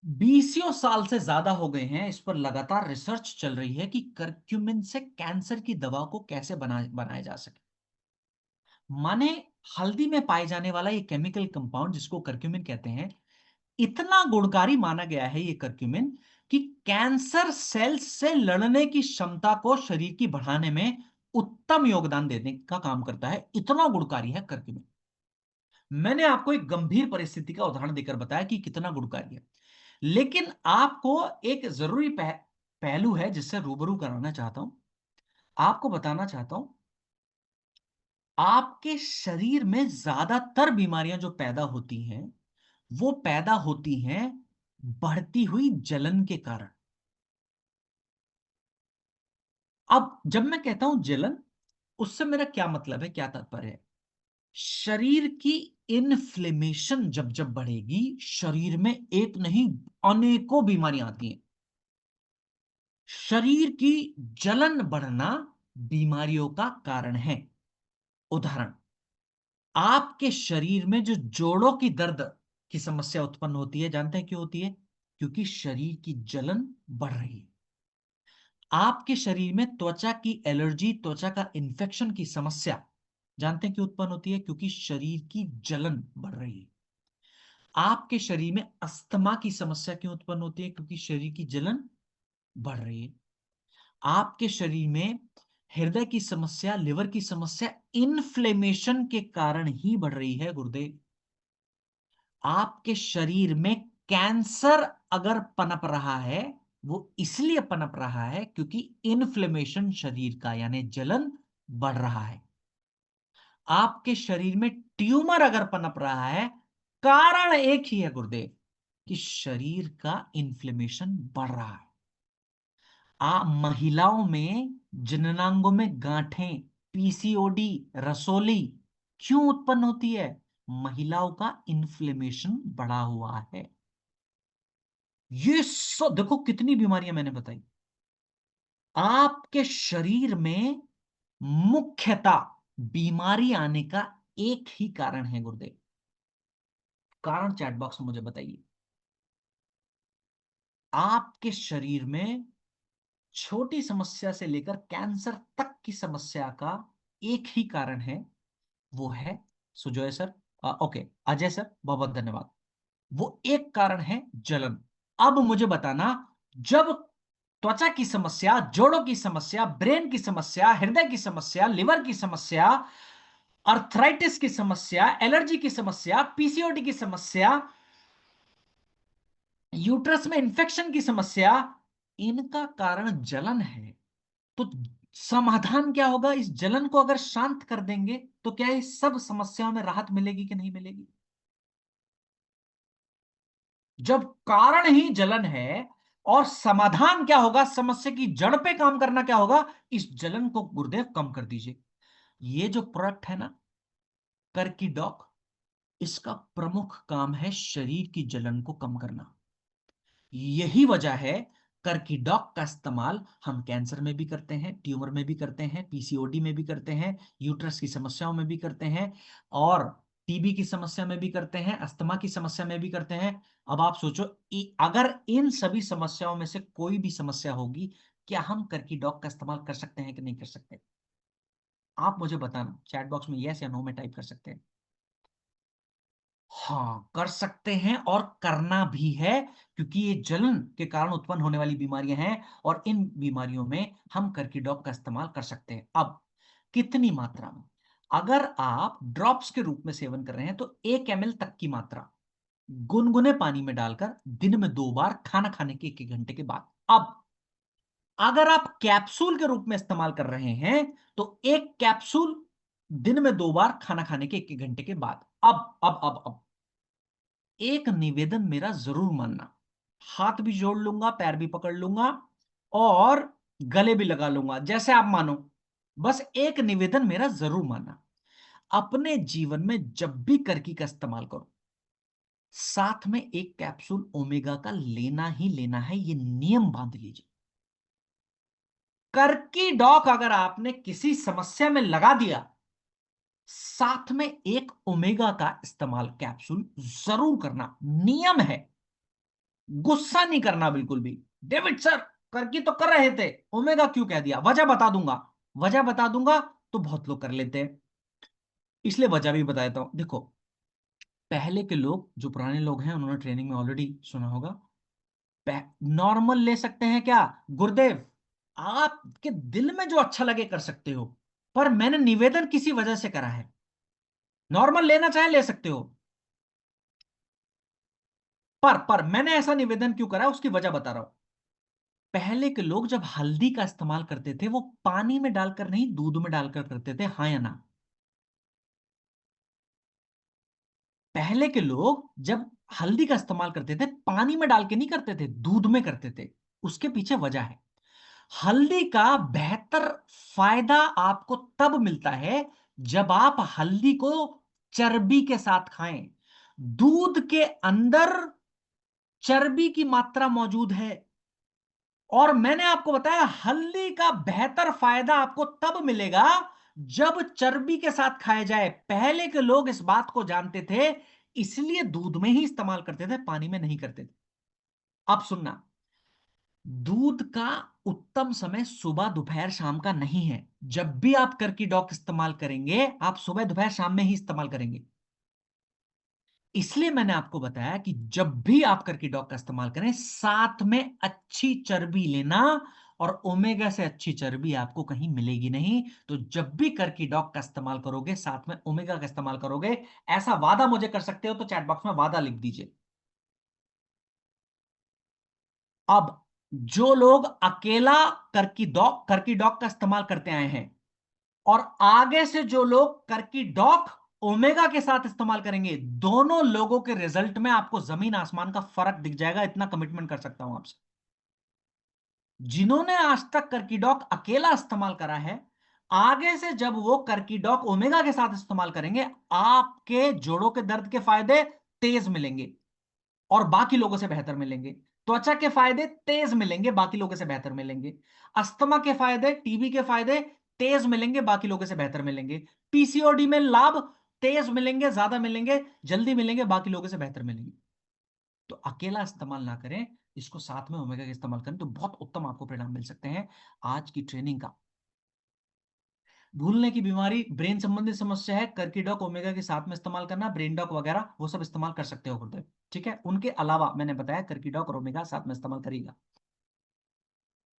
बीसियों साल से ज्यादा हो गए हैं, इस पर लगातार रिसर्च चल रही है कि करक्यूमिन से कैंसर की दवा को कैसे बनाया जा सके। माने हल्दी में पाए जाने वाला ये केमिकल कंपाउंड जिसको करक्यूमिन कहते हैं, इतना गुणकारी माना गया है ये करक्यूमिन कि कैंसर सेल्स से लड़ने की क्षमता को शरीर की बढ़ाने में उत्तम योगदान देने का काम करता है। इतना गुणकारी है करक्यूमिन। मैंने आपको एक गंभीर परिस्थिति का उदाहरण देकर बताया कि कितना गुणकारी है, लेकिन आपको एक जरूरी पहलू है जिससे रूबरू कराना चाहता हूं, आपको बताना चाहता हूं। आपके शरीर में ज्यादातर बीमारियां जो पैदा होती हैं वो पैदा होती हैं बढ़ती हुई जलन के कारण। अब जब मैं कहता हूं जलन, उससे मेरा क्या मतलब है, क्या तात्पर्य है? शरीर की इन्फ्लेमेशन जब जब बढ़ेगी, शरीर में एक नहीं अनेकों बीमारियां आती हैं। शरीर की जलन बढ़ना बीमारियों का कारण है। उदाहरण, आपके शरीर में जो जोड़ों की दर्द की समस्या उत्पन्न होती है, जानते हैं क्यों होती है? क्योंकि शरीर की जलन बढ़ रही है। आपके शरीर में त्वचा की एलर्जी, त्वचा का इंफेक्शन की समस्या, जानते हैं क्यों उत्पन्न होती है? क्योंकि शरीर की जलन बढ़ रही है। आपके शरीर में अस्थमा की समस्या क्यों उत्पन्न होती है? क्योंकि शरीर की जलन बढ़ रही है। आपके शरीर में हृदय की समस्या, लिवर की समस्या इन्फ्लेमेशन के कारण ही बढ़ रही है गुरुदेव। आपके शरीर में कैंसर अगर पनप रहा है, वो इसलिए पनप रहा है क्योंकि इन्फ्लेमेशन शरीर का यानी जलन बढ़ रहा है। आपके शरीर में ट्यूमर अगर पनप रहा है, कारण एक ही है गुरुदेव, कि शरीर का इन्फ्लेमेशन बढ़ रहा है। महिलाओं में जननांगों में गांठें, पीसीओडी, रसोली क्यों उत्पन्न होती है? महिलाओं का इन्फ्लेमेशन बढ़ा हुआ है। ये सब देखो कितनी बीमारियां मैंने बताई। आपके शरीर में मुख्यतः बीमारी आने का एक ही कारण है गुरुदेव। कारण चैट बॉक्स में मुझे बताइए। आपके शरीर में छोटी समस्या से लेकर कैंसर तक की समस्या का एक ही कारण है, वो है Sujoy sir, okay Ajay sir, बहुत बहुत धन्यवाद। वो एक कारण है जलन। अब मुझे बताना, जब त्वचा की समस्या, जोड़ों की समस्या, ब्रेन की समस्या, हृदय की समस्या, लिवर की समस्या, अर्थराइटिस की समस्या, एलर्जी की समस्या, पीसीओडी की समस्या, यूट्रस में इंफेक्शन की समस्या, इनका कारण जलन है, तो समाधान क्या होगा? इस जलन को अगर शांत कर देंगे तो क्या इस सब समस्याओं में राहत मिलेगी कि नहीं मिलेगी? जब कारण ही जलन है और समाधान क्या होगा? समस्या की जड़ पे काम करना क्या होगा? इस जलन को गुरुदेव कम कर दीजिए। ये जो प्रोडक्ट है ना, करकी डॉक, इसका प्रमुख काम है शरीर की जलन को कम करना। यही वजह है करकी डॉक का इस्तेमाल हम कैंसर में भी करते हैं, ट्यूमर में भी करते हैं, पीसीओडी में भी करते हैं, यूट्रस की समस्याओं में भी करते हैं, और टीबी की समस्या में भी करते हैं, अस्थमा की समस्या में भी करते हैं। अब आप सोचो, अगर इन सभी समस्याओं में से कोई भी समस्या होगी, क्या हम करकी डॉक का इस्तेमाल कर सकते हैं कि नहीं कर सकते? आप मुझे बताना, चैट बॉक्स में यस या नो में टाइप कर सकते हैं। हाँ, कर सकते हैं और करना भी है, क्योंकि ये जलन के कारण उत्पन्न होने वाली बीमारियां हैं और इन बीमारियों में हम करकीडॉक का इस्तेमाल कर सकते हैं। अब कितनी मात्रा में? अगर आप ड्रॉप्स के रूप में सेवन कर रहे हैं तो 1 ml तक की मात्रा गुनगुने पानी में डालकर दिन में 2 बार, खाना खाने के 1 घंटे के बाद। अब अगर आप कैप्सूल के रूप में इस्तेमाल कर रहे हैं तो एक कैप्सूल दिन में 2 बार, खाना खाने के 1 घंटे के बाद। अब एक निवेदन मेरा जरूर मानना, हाथ भी जोड़ लूंगा, पैर भी पकड़ लूंगा और गले भी लगा लूंगा, जैसे आप मानो। बस एक निवेदन मेरा जरूर मानना, अपने जीवन में जब भी करकी का इस्तेमाल करो, साथ में एक कैप्सूल ओमेगा का लेना ही लेना है। ये नियम बांध लीजिए। करकी डॉक अगर आपने किसी समस्या में लगा दिया, साथ में एक ओमेगा का इस्तेमाल कैप्सूल जरूर करना, नियम है। गुस्सा नहीं करना बिल्कुल भी। डेविड सर, करके तो कर रहे थे, ओमेगा क्यों कह दिया? वजह बता दूंगा, वजह बता दूंगा तो बहुत लोग कर लेते हैं, इसलिए वजह भी बता देता हूं। देखो, पहले के लोग, जो पुराने लोग हैं, उन्होंने ट्रेनिंग में ऑलरेडी सुना होगा। नॉर्मल ले सकते हैं क्या? गुरुदेव, आपके दिल में जो अच्छा लगे कर सकते हो, पर मैंने निवेदन किसी वजह से करा है। नॉर्मल लेना चाहे ले सकते हो, पर मैंने ऐसा निवेदन क्यों करा है उसकी वजह बता रहा हूं। पहले के लोग जब हल्दी का इस्तेमाल करते थे, वो पानी में डालकर नहीं, दूध में डालकर करते थे, हाँ या ना? पहले के लोग जब हल्दी का इस्तेमाल करते थे, पानी में डाल के नहीं करते थे, दूध में करते थे। उसके पीछे वजह है। हल्दी का बेहतर फायदा आपको तब मिलता है जब आप हल्दी को चर्बी के साथ खाएं। दूध के अंदर चर्बी की मात्रा मौजूद है, और मैंने आपको बताया हल्दी का बेहतर फायदा आपको तब मिलेगा जब चर्बी के साथ खाया जाए। पहले के लोग इस बात को जानते थे, इसलिए दूध में ही इस्तेमाल करते थे, पानी में नहीं करते थे। अब सुनना, दूध का उत्तम समय सुबह दोपहर शाम का नहीं है। जब भी आप करकी डॉक इस्तेमाल करेंगे, आप सुबह दोपहर शाम में ही इस्तेमाल करेंगे। इसलिए मैंने आपको बताया कि जब भी आप करकी डॉक का इस्तेमाल करें, साथ में अच्छी चर्बी लेना, और ओमेगा से अच्छी चर्बी आपको कहीं मिलेगी नहीं। तो जब भी करकी डॉक का इस्तेमाल करोगे, साथ में ओमेगा का इस्तेमाल करोगे। ऐसा वादा मुझे कर सकते हो तो चैट बॉक्स में वादा लिख दीजिए। अब जो लोग अकेला करकी डॉक का इस्तेमाल करते आए हैं, और आगे से जो लोग करकी डॉक ओमेगा के साथ इस्तेमाल करेंगे, दोनों लोगों के रिजल्ट में आपको जमीन आसमान का फर्क दिख जाएगा, इतना कमिटमेंट कर सकता हूं आपसे। जिन्होंने आज तक करकीडॉक अकेला इस्तेमाल करा है, आगे से जब वो करकीडॉक ओमेगा के साथ इस्तेमाल करेंगे, आपके जोड़ों के दर्द के फायदे तेज मिलेंगे और बाकी लोगों से बेहतर मिलेंगे। त्वचा के फायदे तेज मिलेंगे, बाकी लोगों से बेहतर मिलेंगे। अस्थमा के फायदे, टीबी के फायदे तेज मिलेंगे, बाकी लोगों से बेहतर मिलेंगे। पीसीओडी में लाभ तेज मिलेंगे, ज्यादा मिलेंगे, जल्दी मिलेंगे, बाकी लोगों से बेहतर मिलेंगे। तो अकेला इस्तेमाल ना करें, इसको साथ में ओमेगा का इस्तेमाल करें, तो बहुत उत्तम आपको परिणाम मिल सकते हैं। आज की ट्रेनिंग का, भूलने की बीमारी, ब्रेन संबंधित समस्या है, करकीडॉक ओमेगा के साथ में इस्तेमाल करना, ब्रेन डॉक वगैरह वो सब इस्तेमाल कर सकते हो गुरुदेव। ठीक है, उनके अलावा मैंने बताया करकीडॉक और ओमेगा साथ में इस्तेमाल करेगा।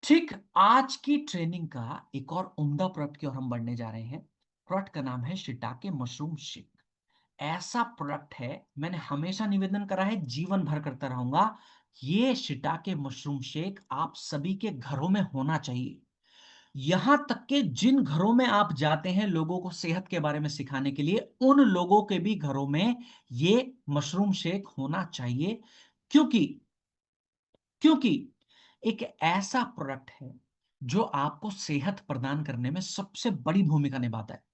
ठीक, आज की ट्रेनिंग का एक और उम्दा प्रोडक्ट की ओर हम बढ़ने जा रहे हैं। प्रोडक्ट का नाम है शिटाके मशरूम शेक। ऐसा प्रोडक्ट है, मैंने हमेशा निवेदन करा है, जीवन भर करता रहूंगा, ये शिटाके मशरूम शेक आप सभी के घरों में होना चाहिए। यहां तक कि जिन घरों में आप जाते हैं लोगों को सेहत के बारे में सिखाने के लिए, उन लोगों के भी घरों में ये मशरूम शेक होना चाहिए। क्योंकि क्योंकि एक ऐसा प्रोडक्ट है जो आपको सेहत प्रदान करने में सबसे बड़ी भूमिका निभाता है।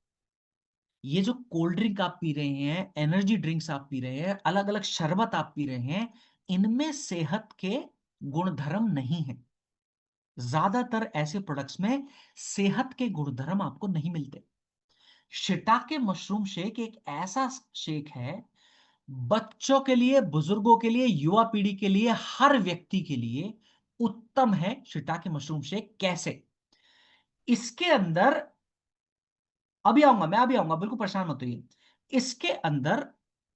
ये जो कोल्ड ड्रिंक आप पी रहे हैं, एनर्जी ड्रिंक्स आप पी रहे हैं, अलग अलग शरबत आप पी रहे हैं, इनमें सेहत के गुणधर्म नहीं है। ज्यादातर ऐसे प्रोडक्ट्स में सेहत के गुणधर्म आपको नहीं मिलते। शिटाके मशरूम शेक एक ऐसा शेक है, बच्चों के लिए, बुजुर्गों के लिए, युवा पीढ़ी के लिए, हर व्यक्ति के लिए उत्तम है। शिटाके मशरूम शेक कैसे? इसके अंदर, अभी आऊंगा मैं, अभी आऊंगा, बिल्कुल परेशान मत होइए। इसके अंदर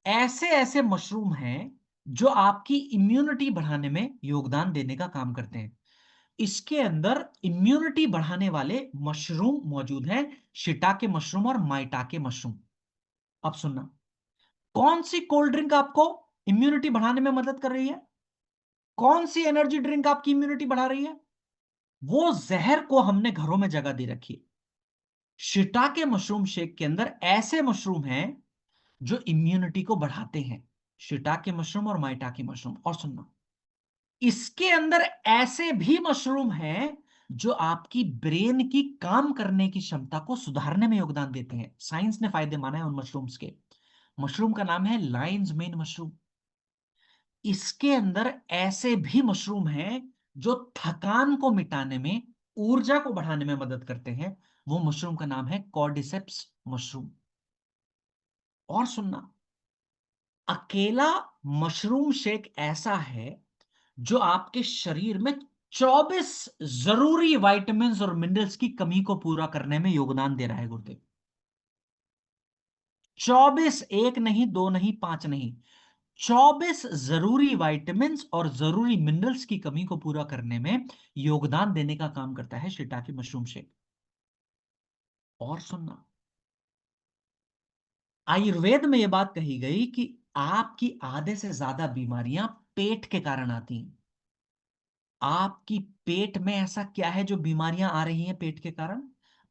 ऐसे ऐसे मशरूम हैं जो आपकी इम्यूनिटी बढ़ाने में योगदान देने का काम करते हैं। इसके अंदर इम्यूनिटी बढ़ाने वाले मशरूम मौजूद हैं, शिटाके मशरूम और माइटाके मशरूम। अब सुनना, कौन सी कोल्ड ड्रिंक आपको इम्यूनिटी बढ़ाने में मदद कर रही है? कौन सी एनर्जी ड्रिंक आपकी इम्यूनिटी बढ़ा रही है? वो जहर को हमने घरों में जगह दे रखी है। शिटाके मशरूम शेक के अंदर ऐसे मशरूम हैं जो इम्यूनिटी को बढ़ाते हैं, शिटाके मशरूम और माइटाके मशरूम। और सुनना, इसके अंदर ऐसे भी मशरूम हैं जो आपकी ब्रेन की काम करने की क्षमता को सुधारने में योगदान देते हैं। साइंस ने फायदे माना है उन मशरूम्स के। मशरूम का नाम है लायंस मेन मशरूम। इसके अंदर ऐसे भी मशरूम हैं जो थकान को मिटाने में, ऊर्जा को बढ़ाने में मदद करते हैं। वो मशरूम का नाम है कॉर्डिसेप्स मशरूम। और सुनना, अकेला मशरूम शेक ऐसा है जो आपके शरीर में 24 जरूरी विटामिन्स और मिनरल्स की कमी को पूरा करने में योगदान दे रहा है गुरुदेव। 24, एक नहीं, दो नहीं, पांच नहीं, 24 जरूरी विटामिन्स और जरूरी मिनरल्स की कमी को पूरा करने में योगदान देने का काम करता है शिटाके मशरूम शेक। और सुनना, आयुर्वेद में यह बात कही गई कि आपकी आधे से ज्यादा बीमारियां पेट के कारण आती हैं। आपकी पेट में ऐसा क्या है जो बीमारियां आ रही हैं पेट के कारण?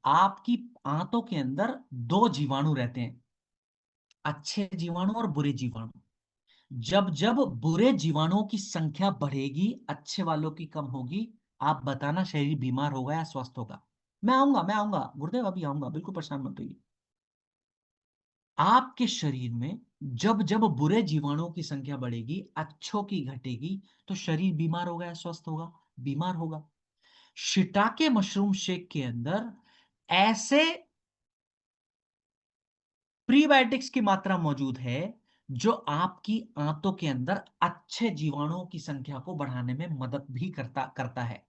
आपकी आंतों के अंदर दो जीवाणु रहते हैं, अच्छे जीवाणु और बुरे जीवाणु। जब जब बुरे जीवाणुओं की संख्या बढ़ेगी, अच्छे वालों की कम होगी, आप बताना शरीर बीमार होगा या स्वस्थ होगा? मैं आऊंगा गुरुदेव, अभी आऊंगा, बिल्कुल परेशान मत होइए। आपके शरीर में जब जब बुरे जीवाणुओं की संख्या बढ़ेगी, अच्छों की घटेगी, तो शरीर बीमार होगा या स्वस्थ होगा? बीमार होगा। शिटाके मशरूम शेक के अंदर ऐसे प्रीबायोटिक्स की मात्रा मौजूद है जो आपकी आंतों के अंदर अच्छे जीवाणुओं की संख्या को बढ़ाने में मदद भी करता करता है।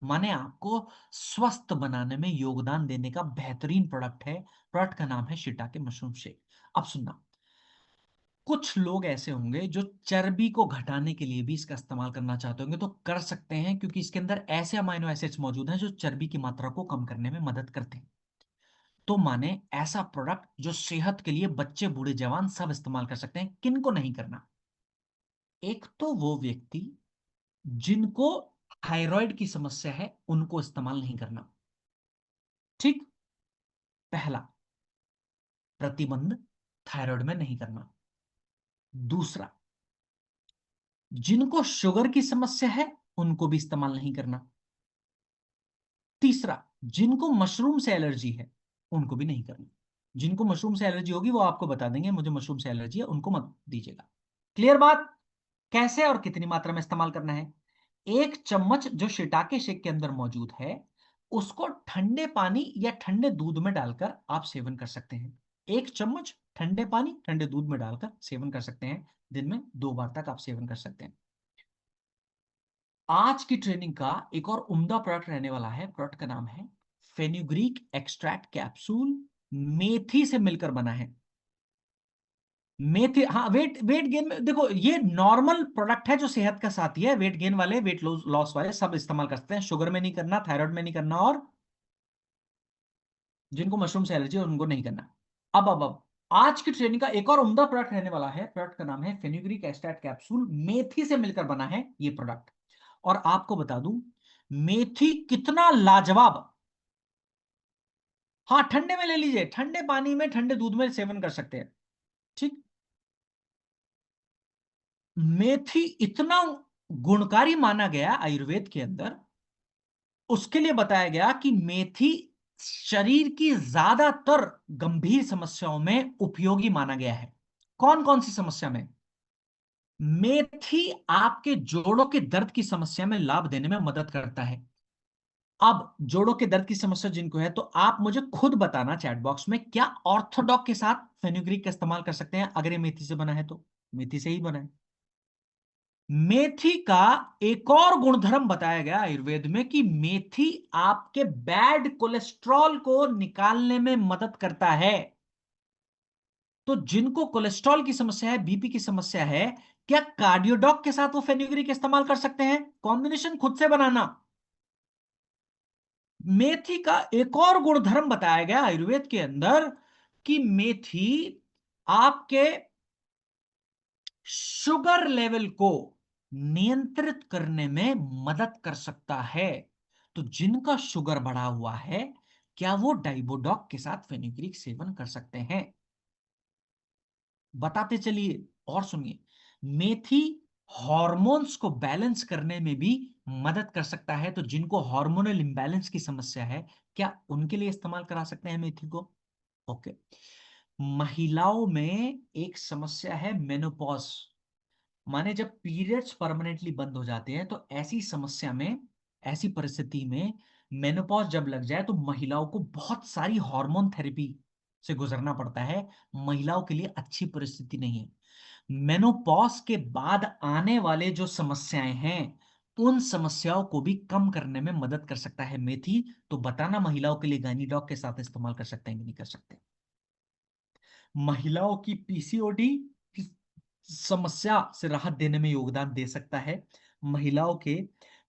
माने आपको स्वस्थ बनाने में योगदान देने का बेहतरीन प्रोडक्ट है। प्रोडक्ट का नाम है शिटाके मशरूम शेक। अब सुनना, कुछ लोग ऐसे होंगे जो चर्बी को घटाने के लिए भी इसका इस्तेमाल करना चाहते होंगे, तो कर सकते हैं, क्योंकि इसके अंदर ऐसे अमाइनो एसिड्स मौजूद हैं जो चर्बी की मात्रा को कम करने में मदद करते हैं। तो माने ऐसा प्रोडक्ट जो सेहत के लिए बच्चे बूढ़े जवान सब इस्तेमाल कर सकते हैं। किनको नहीं करना? एक तो वो व्यक्ति जिनको थायराइड की समस्या है, उनको इस्तेमाल नहीं करना। ठीक, पहला प्रतिबंध, थायराइड में नहीं करना। दूसरा, जिनको शुगर की समस्या है उनको भी इस्तेमाल नहीं करना। तीसरा, जिनको मशरूम से एलर्जी है उनको भी नहीं करना। जिनको मशरूम से एलर्जी होगी वो आपको बता देंगे, मुझे मशरूम से एलर्जी है, उनको मत दीजिएगा। क्लियर बात? कैसे और कितनी मात्रा में इस्तेमाल करना है? एक चम्मच जो शिटाके शेक के अंदर मौजूद है, उसको ठंडे पानी या ठंडे दूध में डालकर आप सेवन कर सकते हैं। एक चम्मच ठंडे पानी ठंडे दूध में डालकर सेवन कर सकते हैं। दिन में 2 बार तक आप सेवन कर सकते हैं। आज की ट्रेनिंग का एक और उम्दा प्रोडक्ट रहने वाला है। प्रोडक्ट का नाम है फेन्यूग्रीक एक्सट्रैक्ट कैप्सूल। मेथी से मिलकर बना है। मेथी, हाँ, वेट वेट गेन में देखो, ये नॉर्मल प्रोडक्ट है जो सेहत का साथी है। वेट गेन वाले, वेट लॉस वाले सब इस्तेमाल कर सकते हैं। शुगर में नहीं करना, थायराइड में नहीं करना, और जिनको मशरूम से एलर्जी है उनको नहीं करना। अब आज की ट्रेनिंग का एक और उम्दा प्रोडक्ट रहने वाला है। प्रोडक्ट का नाम है फेन्यूग्रीक एक्सट्रैक्ट कैप्सूल। मेथी से मिलकर बना है ये प्रोडक्ट। और आपको बता दूं, मेथी कितना लाजवाब। हाँ, ठंडे में ले लीजिए, ठंडे पानी में ठंडे दूध में सेवन कर सकते हैं। ठीक, मेथी इतना गुणकारी माना गया आयुर्वेद के अंदर, उसके लिए बताया गया कि मेथी शरीर की ज्यादातर गंभीर समस्याओं में उपयोगी माना गया है। कौन कौन सी समस्या में? मेथी आपके जोड़ों के दर्द की समस्या में लाभ देने में मदद करता है। अब जोड़ों के दर्द की समस्या जिनको है, तो आप मुझे खुद बताना चैट बॉक्स में, क्या ऑर्थोडॉक के साथ फेनुग्रीक का इस्तेमाल कर सकते हैं? अगर ये मेथी से बना है तो मेथी से ही बना है। मेथी का एक और गुणधर्म बताया गया आयुर्वेद में कि मेथी आपके बैड कोलेस्ट्रॉल को निकालने में मदद करता है। तो जिनको कोलेस्ट्रॉल की समस्या है, बीपी की समस्या है, क्या कार्डियोडॉक के साथ वो फेनुग्रीक इस्तेमाल कर सकते हैं? कॉम्बिनेशन खुद से बनाना। मेथी का एक और गुणधर्म बताया गया आयुर्वेद के अंदर कि मेथी आपके शुगर लेवल को नियंत्रित करने में मदद कर सकता है। तो जिनका शुगर बढ़ा हुआ है, क्या वो डाइबोडॉक के साथ फेनुग्रीक सेवन कर सकते हैं? बताते चलिए और सुनिए। मेथी हॉर्मोन्स को बैलेंस करने में भी मदद कर सकता है। तो जिनको हार्मोनल इंबैलेंस की समस्या है, क्या उनके लिए इस्तेमाल करा सकते हैं मेथी को? ओके। महिलाओं में एक समस्या है मेनोपॉज, माने जब पीरियड्स परमानेंटली बंद हो जाते हैं, तो ऐसी समस्या में, ऐसी परिस्थिति में मेनोपॉज जब लग जाए तो महिलाओं को बहुत सारी हार्मोन थेरेपी से गुजरना पड़ता है। महिलाओं के लिए अच्छी परिस्थिति नहीं है। मेनोपॉज के बाद आने वाले जो समस्याएं हैं, उन समस्याओं को भी कम करने में मदद कर सकता है मेथी। तो बताना महिलाओं के लिए गायनी डॉग के साथ इस्तेमाल कर सकते हैं कि नहीं कर सकते। महिलाओं की पीसीओडी की समस्या से राहत देने में योगदान दे सकता है। महिलाओं के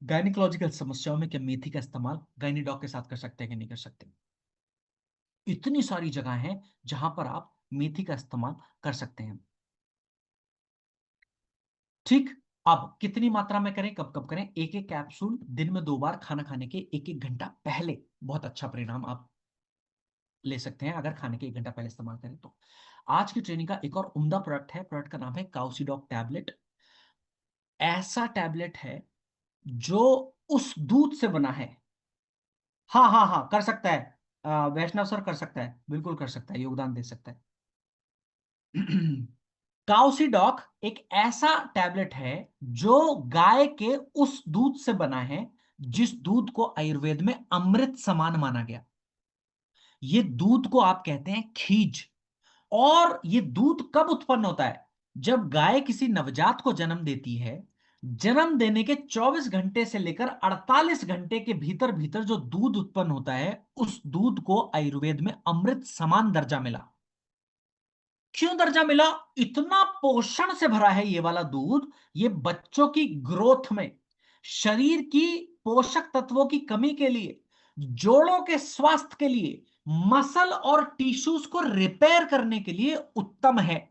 गायनिकोलॉजिकल समस्याओं में क्या मेथी का इस्तेमाल गायनी डॉग के साथ कर सकते हैं कि नहीं कर सकते। इतनी सारी जगह हैं जहां पर आप मेथी का इस्तेमाल कर सकते हैं। ठीक। अब कितनी मात्रा में करें, कब कब करें। एक एक कैप्सूल दिन में 2 बार, खाना खाने के एक एक घंटा पहले। बहुत अच्छा परिणाम आप ले सकते हैं अगर खाने के 1 घंटा पहले इस्तेमाल करें तो। आज की ट्रेनिंग का एक और उम्दा प्रोडक्ट है, प्रोडक्ट का नाम है काउसीडॉक टैबलेट। ऐसा टैबलेट है जो उस दूध से बना है। हाँ हाँ हाँ, कर सकता है। वैष्णव सर कर सकता है, बिल्कुल कर सकता है, योगदान दे सकता है। काउसीडॉक एक ऐसा टैबलेट है जो गाय के उस दूध से बना है जिस दूध को आयुर्वेद में अमृत समान माना गया। ये दूध को आप कहते हैं खीज। और ये दूध कब उत्पन्न होता है, जब गाय किसी नवजात को जन्म देती है। जन्म देने के 24 घंटे से लेकर 48 घंटे के भीतर भीतर जो दूध उत्पन्न होता है, उस दूध को आयुर्वेद में अमृत समान दर्जा मिला। क्यों दर्जा मिला? इतना पोषण से भरा है ये वाला दूध। ये बच्चों की ग्रोथ में, शरीर की पोषक तत्वों की कमी के लिए, जोड़ों के स्वास्थ्य के लिए, मसल और टिश्यूज को रिपेयर करने के लिए उत्तम है।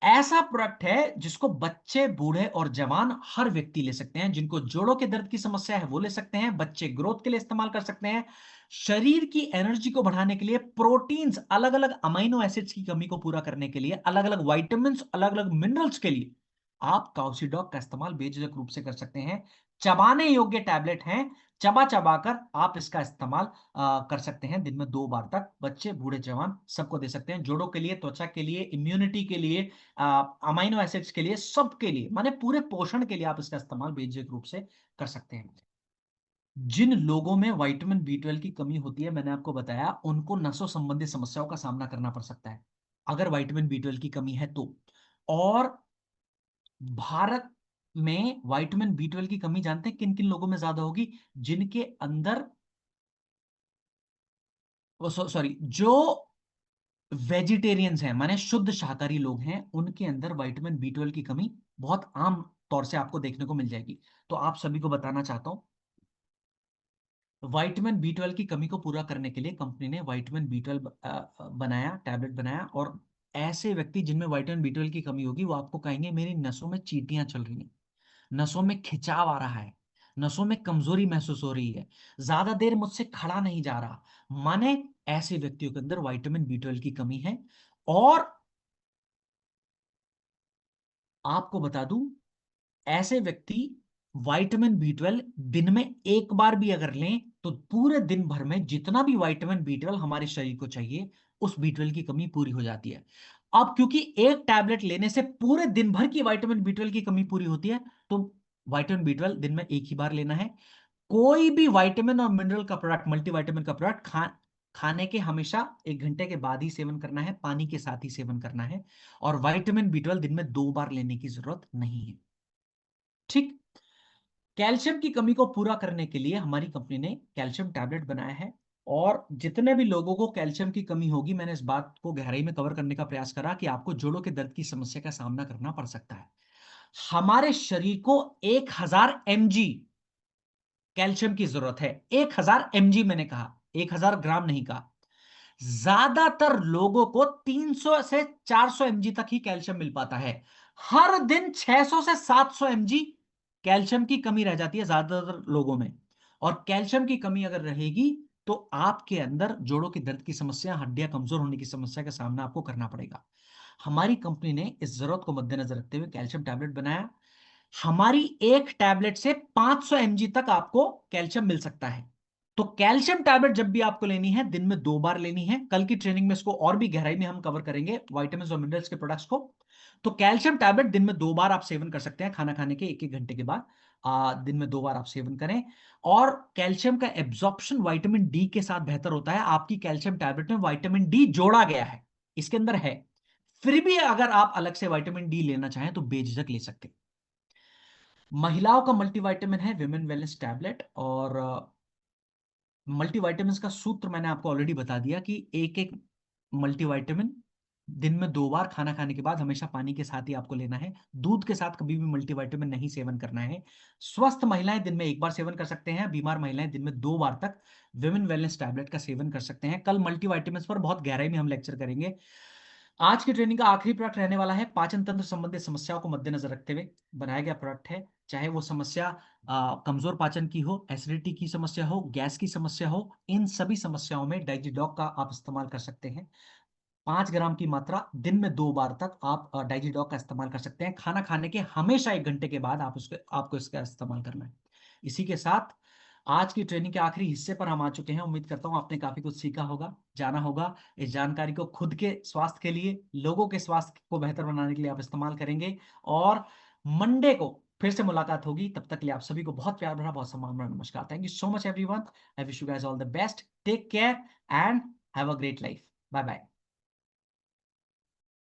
ऐसा प्रोडक्ट है जिसको बच्चे, बूढ़े और जवान हर व्यक्ति ले सकते हैं। जिनको जोड़ों के दर्द की समस्या है वो ले सकते हैं, बच्चे ग्रोथ के लिए इस्तेमाल कर सकते हैं, शरीर की एनर्जी को बढ़ाने के लिए, प्रोटीन्स, अलग अलग अमीनो एसिड्स की कमी को पूरा करने के लिए, अलग अलग वाइटामिन, अलग अलग मिनरल्स के लिए आप काउसीडॉक का इस्तेमाल बेझिझक रूप से कर सकते हैं। चबाने योग्य टैबलेट हैं। चबा चबा कर आप इसका इस्तेमाल कर सकते हैं दिन में 2 बार तक। बच्चे, बूढ़े, जवान सबको दे सकते हैं। जोड़ों के लिए, त्वचा के लिए, इम्यूनिटी के लिए, अमाइनो एसिड्स के लिए, सबके लिए, माने पूरे पोषण के लिए आप इसका इस्तेमाल बेझिझक रूप से कर सकते हैं। जिन लोगों में विटामिन बी 12 की कमी होती है, मैंने आपको बताया, उनको नसों संबंधी समस्याओं का सामना करना पड़ सकता है अगर विटामिन बी 12 की कमी है तो। और भारत में विटामिन बी 12 की कमी जानते हैं किन किन लोगों में ज्यादा होगी? जिनके अंदर, सॉरी, जो वेजिटेरियंस हैं, माने शुद्ध शाकाहारी लोग हैं, उनके अंदर विटामिन बी 12 की कमी बहुत आम तौर से आपको देखने को मिल जाएगी। तो आप सभी को बताना चाहता हूं, विटामिन बी 12 की कमी को पूरा करने के लिए कंपनी ने विटामिन बी 12 बनाया, टैबलेट बनाया। और ऐसे व्यक्ति जिनमें विटामिन बी 12 की कमी होगी वो आपको कहेंगे मेरी नसों में चींटियां चल रही हैं, नसों में खिंचाव आ रहा है, नसों में कमजोरी महसूस हो रही है, ज्यादा देर मुझसे खड़ा नहीं जा रहा। माने ऐसे व्यक्तियों के अंदर विटामिन बी 12 की कमी है। और आपको बता दूं, ऐसे व्यक्ति विटामिन बी 12 दिन में 1 बार भी अगर लें तो पूरे दिन भर में जितना भी विटामिन बी 12 हमारे शरीर को चाहिए, उस बी 12 की कमी पूरी हो जाती है। अब क्योंकि एक टैबलेट लेने से पूरे दिन भर की विटामिन बी 12 की कमी पूरी होती है, तो विटामिन बी 12 दिन में एक ही बार लेना है। कोई भी विटामिन और मिनरल का प्रोडक्ट, मल्टीविटामिन का प्रोडक्ट खाने के हमेशा 1 घंटे के बाद ही सेवन करना है, पानी के साथ ही सेवन करना है। और विटामिन बी 12 दिन में 2 बार लेने की जरूरत नहीं है। ठीक। कैल्शियम की कमी को पूरा करने के लिए हमारी कंपनी ने कैल्शियम टैबलेट बनाया है। और जितने भी लोगों को कैल्शियम की कमी होगी, मैंने इस बात को गहराई में कवर करने का प्रयास करा कि आपको जोड़ों के दर्द की समस्या का सामना करना पड़ सकता है। हमारे शरीर को 1000 mg कैल्शियम की जरूरत है। 1000 mg, मैंने कहा 1000 ग्राम नहीं कहा। ज्यादातर लोगों को 300 से 400 mg तक ही कैल्शियम मिल पाता है। हर दिन 600 से 700 mg कैल्शियम की कमी रह जाती है ज्यादातर लोगों में। और कैल्शियम की कमी अगर रहेगी तो आपके अंदर जोड़ों के दर्द की समस्या, हड्डियां कमजोर होने की समस्या का सामना आपको करना पड़ेगा। हमारी कंपनी ने इस जरूरत को मद्देनजर रखते हुए कैल्शियम टैबलेट बनाया। हमारी एक टैबलेट से 500 mg तक आपको कैल्शियम मिल सकता है। तो कैल्शियम टैबलेट जब भी आपको लेनी है, दिन में 2 बार लेनी है। कल की ट्रेनिंग में इसको और भी गहराई में हम कवर करेंगे, विटामिन और मिनरल्स के प्रोडक्ट्स को। तो कैल्शियम टैबलेट दिन में 2 बार आप सेवन कर सकते हैं, खाना खाने के एक एक घंटे के बाद। दिन में 2 बार आप सेवन करें। और कैल्शियम का एब्जॉर्प्शन विटामिन डी के साथ बेहतर होता है। आपकी कैल्शियम टैबलेट में विटामिन डी जोड़ा गया है, इसके अंदर है। फिर भी अगर आप अलग से विटामिन डी लेना चाहें तो बेझिझक ले सकते हैं। महिलाओं का मल्टीविटामिन है विमेन वेलनेस टैबलेट, और मल्टीविटामिन का सूत्र मैंने आपको ऑलरेडी बता दिया कि एक एक मल्टीविटामिन दिन में 2 बार खाना खाने के बाद हमेशा पानी के साथ ही आपको लेना है। दूध के साथ कभी भी मल्टीविटामिन नहीं सेवन करना है। स्वस्थ महिलाएं दिन में 1 बार सेवन कर सकते हैं, बीमार महिलाएं दिन में 2 बार तक विमेन वेलनेस टैबलेट का सेवन कर सकते हैं। कल मल्टीविटामिन पर बहुत गहराई में हम लेक्चर करेंगे। आज की ट्रेनिंग का आखिरी प्रोडक्ट रहने वाला है पाचन तंत्र संबंधित समस्याओं को मद्देनजर रखते हुए बनाया गया प्रोडक्ट है। चाहे वो समस्या कमजोर पाचन की हो, एसिडिटी की समस्या हो, गैस की समस्या हो, इन सभी समस्याओं में डाइजीडॉक का आप इस्तेमाल कर सकते हैं। 5 ग्राम की मात्रा दिन में 2 बार तक आप डाइजीडॉक का इस्तेमाल कर सकते हैं। खाना खाने के हमेशा 1 घंटे के बाद आपको इसका इस्तेमाल करना है। इसी के साथ आज की ट्रेनिंग के आखिरी हिस्से पर हम आ चुके हैं। उम्मीद करता हूं आपने काफी कुछ सीखा होगा, जाना होगा। इस जानकारी को खुद के स्वास्थ्य के लिए, लोगों के स्वास्थ्य को बेहतर बनाने के लिए आप इस्तेमाल करेंगे। और मंडे को फिर से मुलाकात होगी। तब तक के लिए आप सभी को बहुत प्यार भरा, बहुत सम्मान भरा नमस्कार। Thank you so much everyone. I wish you guys all the best. Take care and have a great life. Bye bye.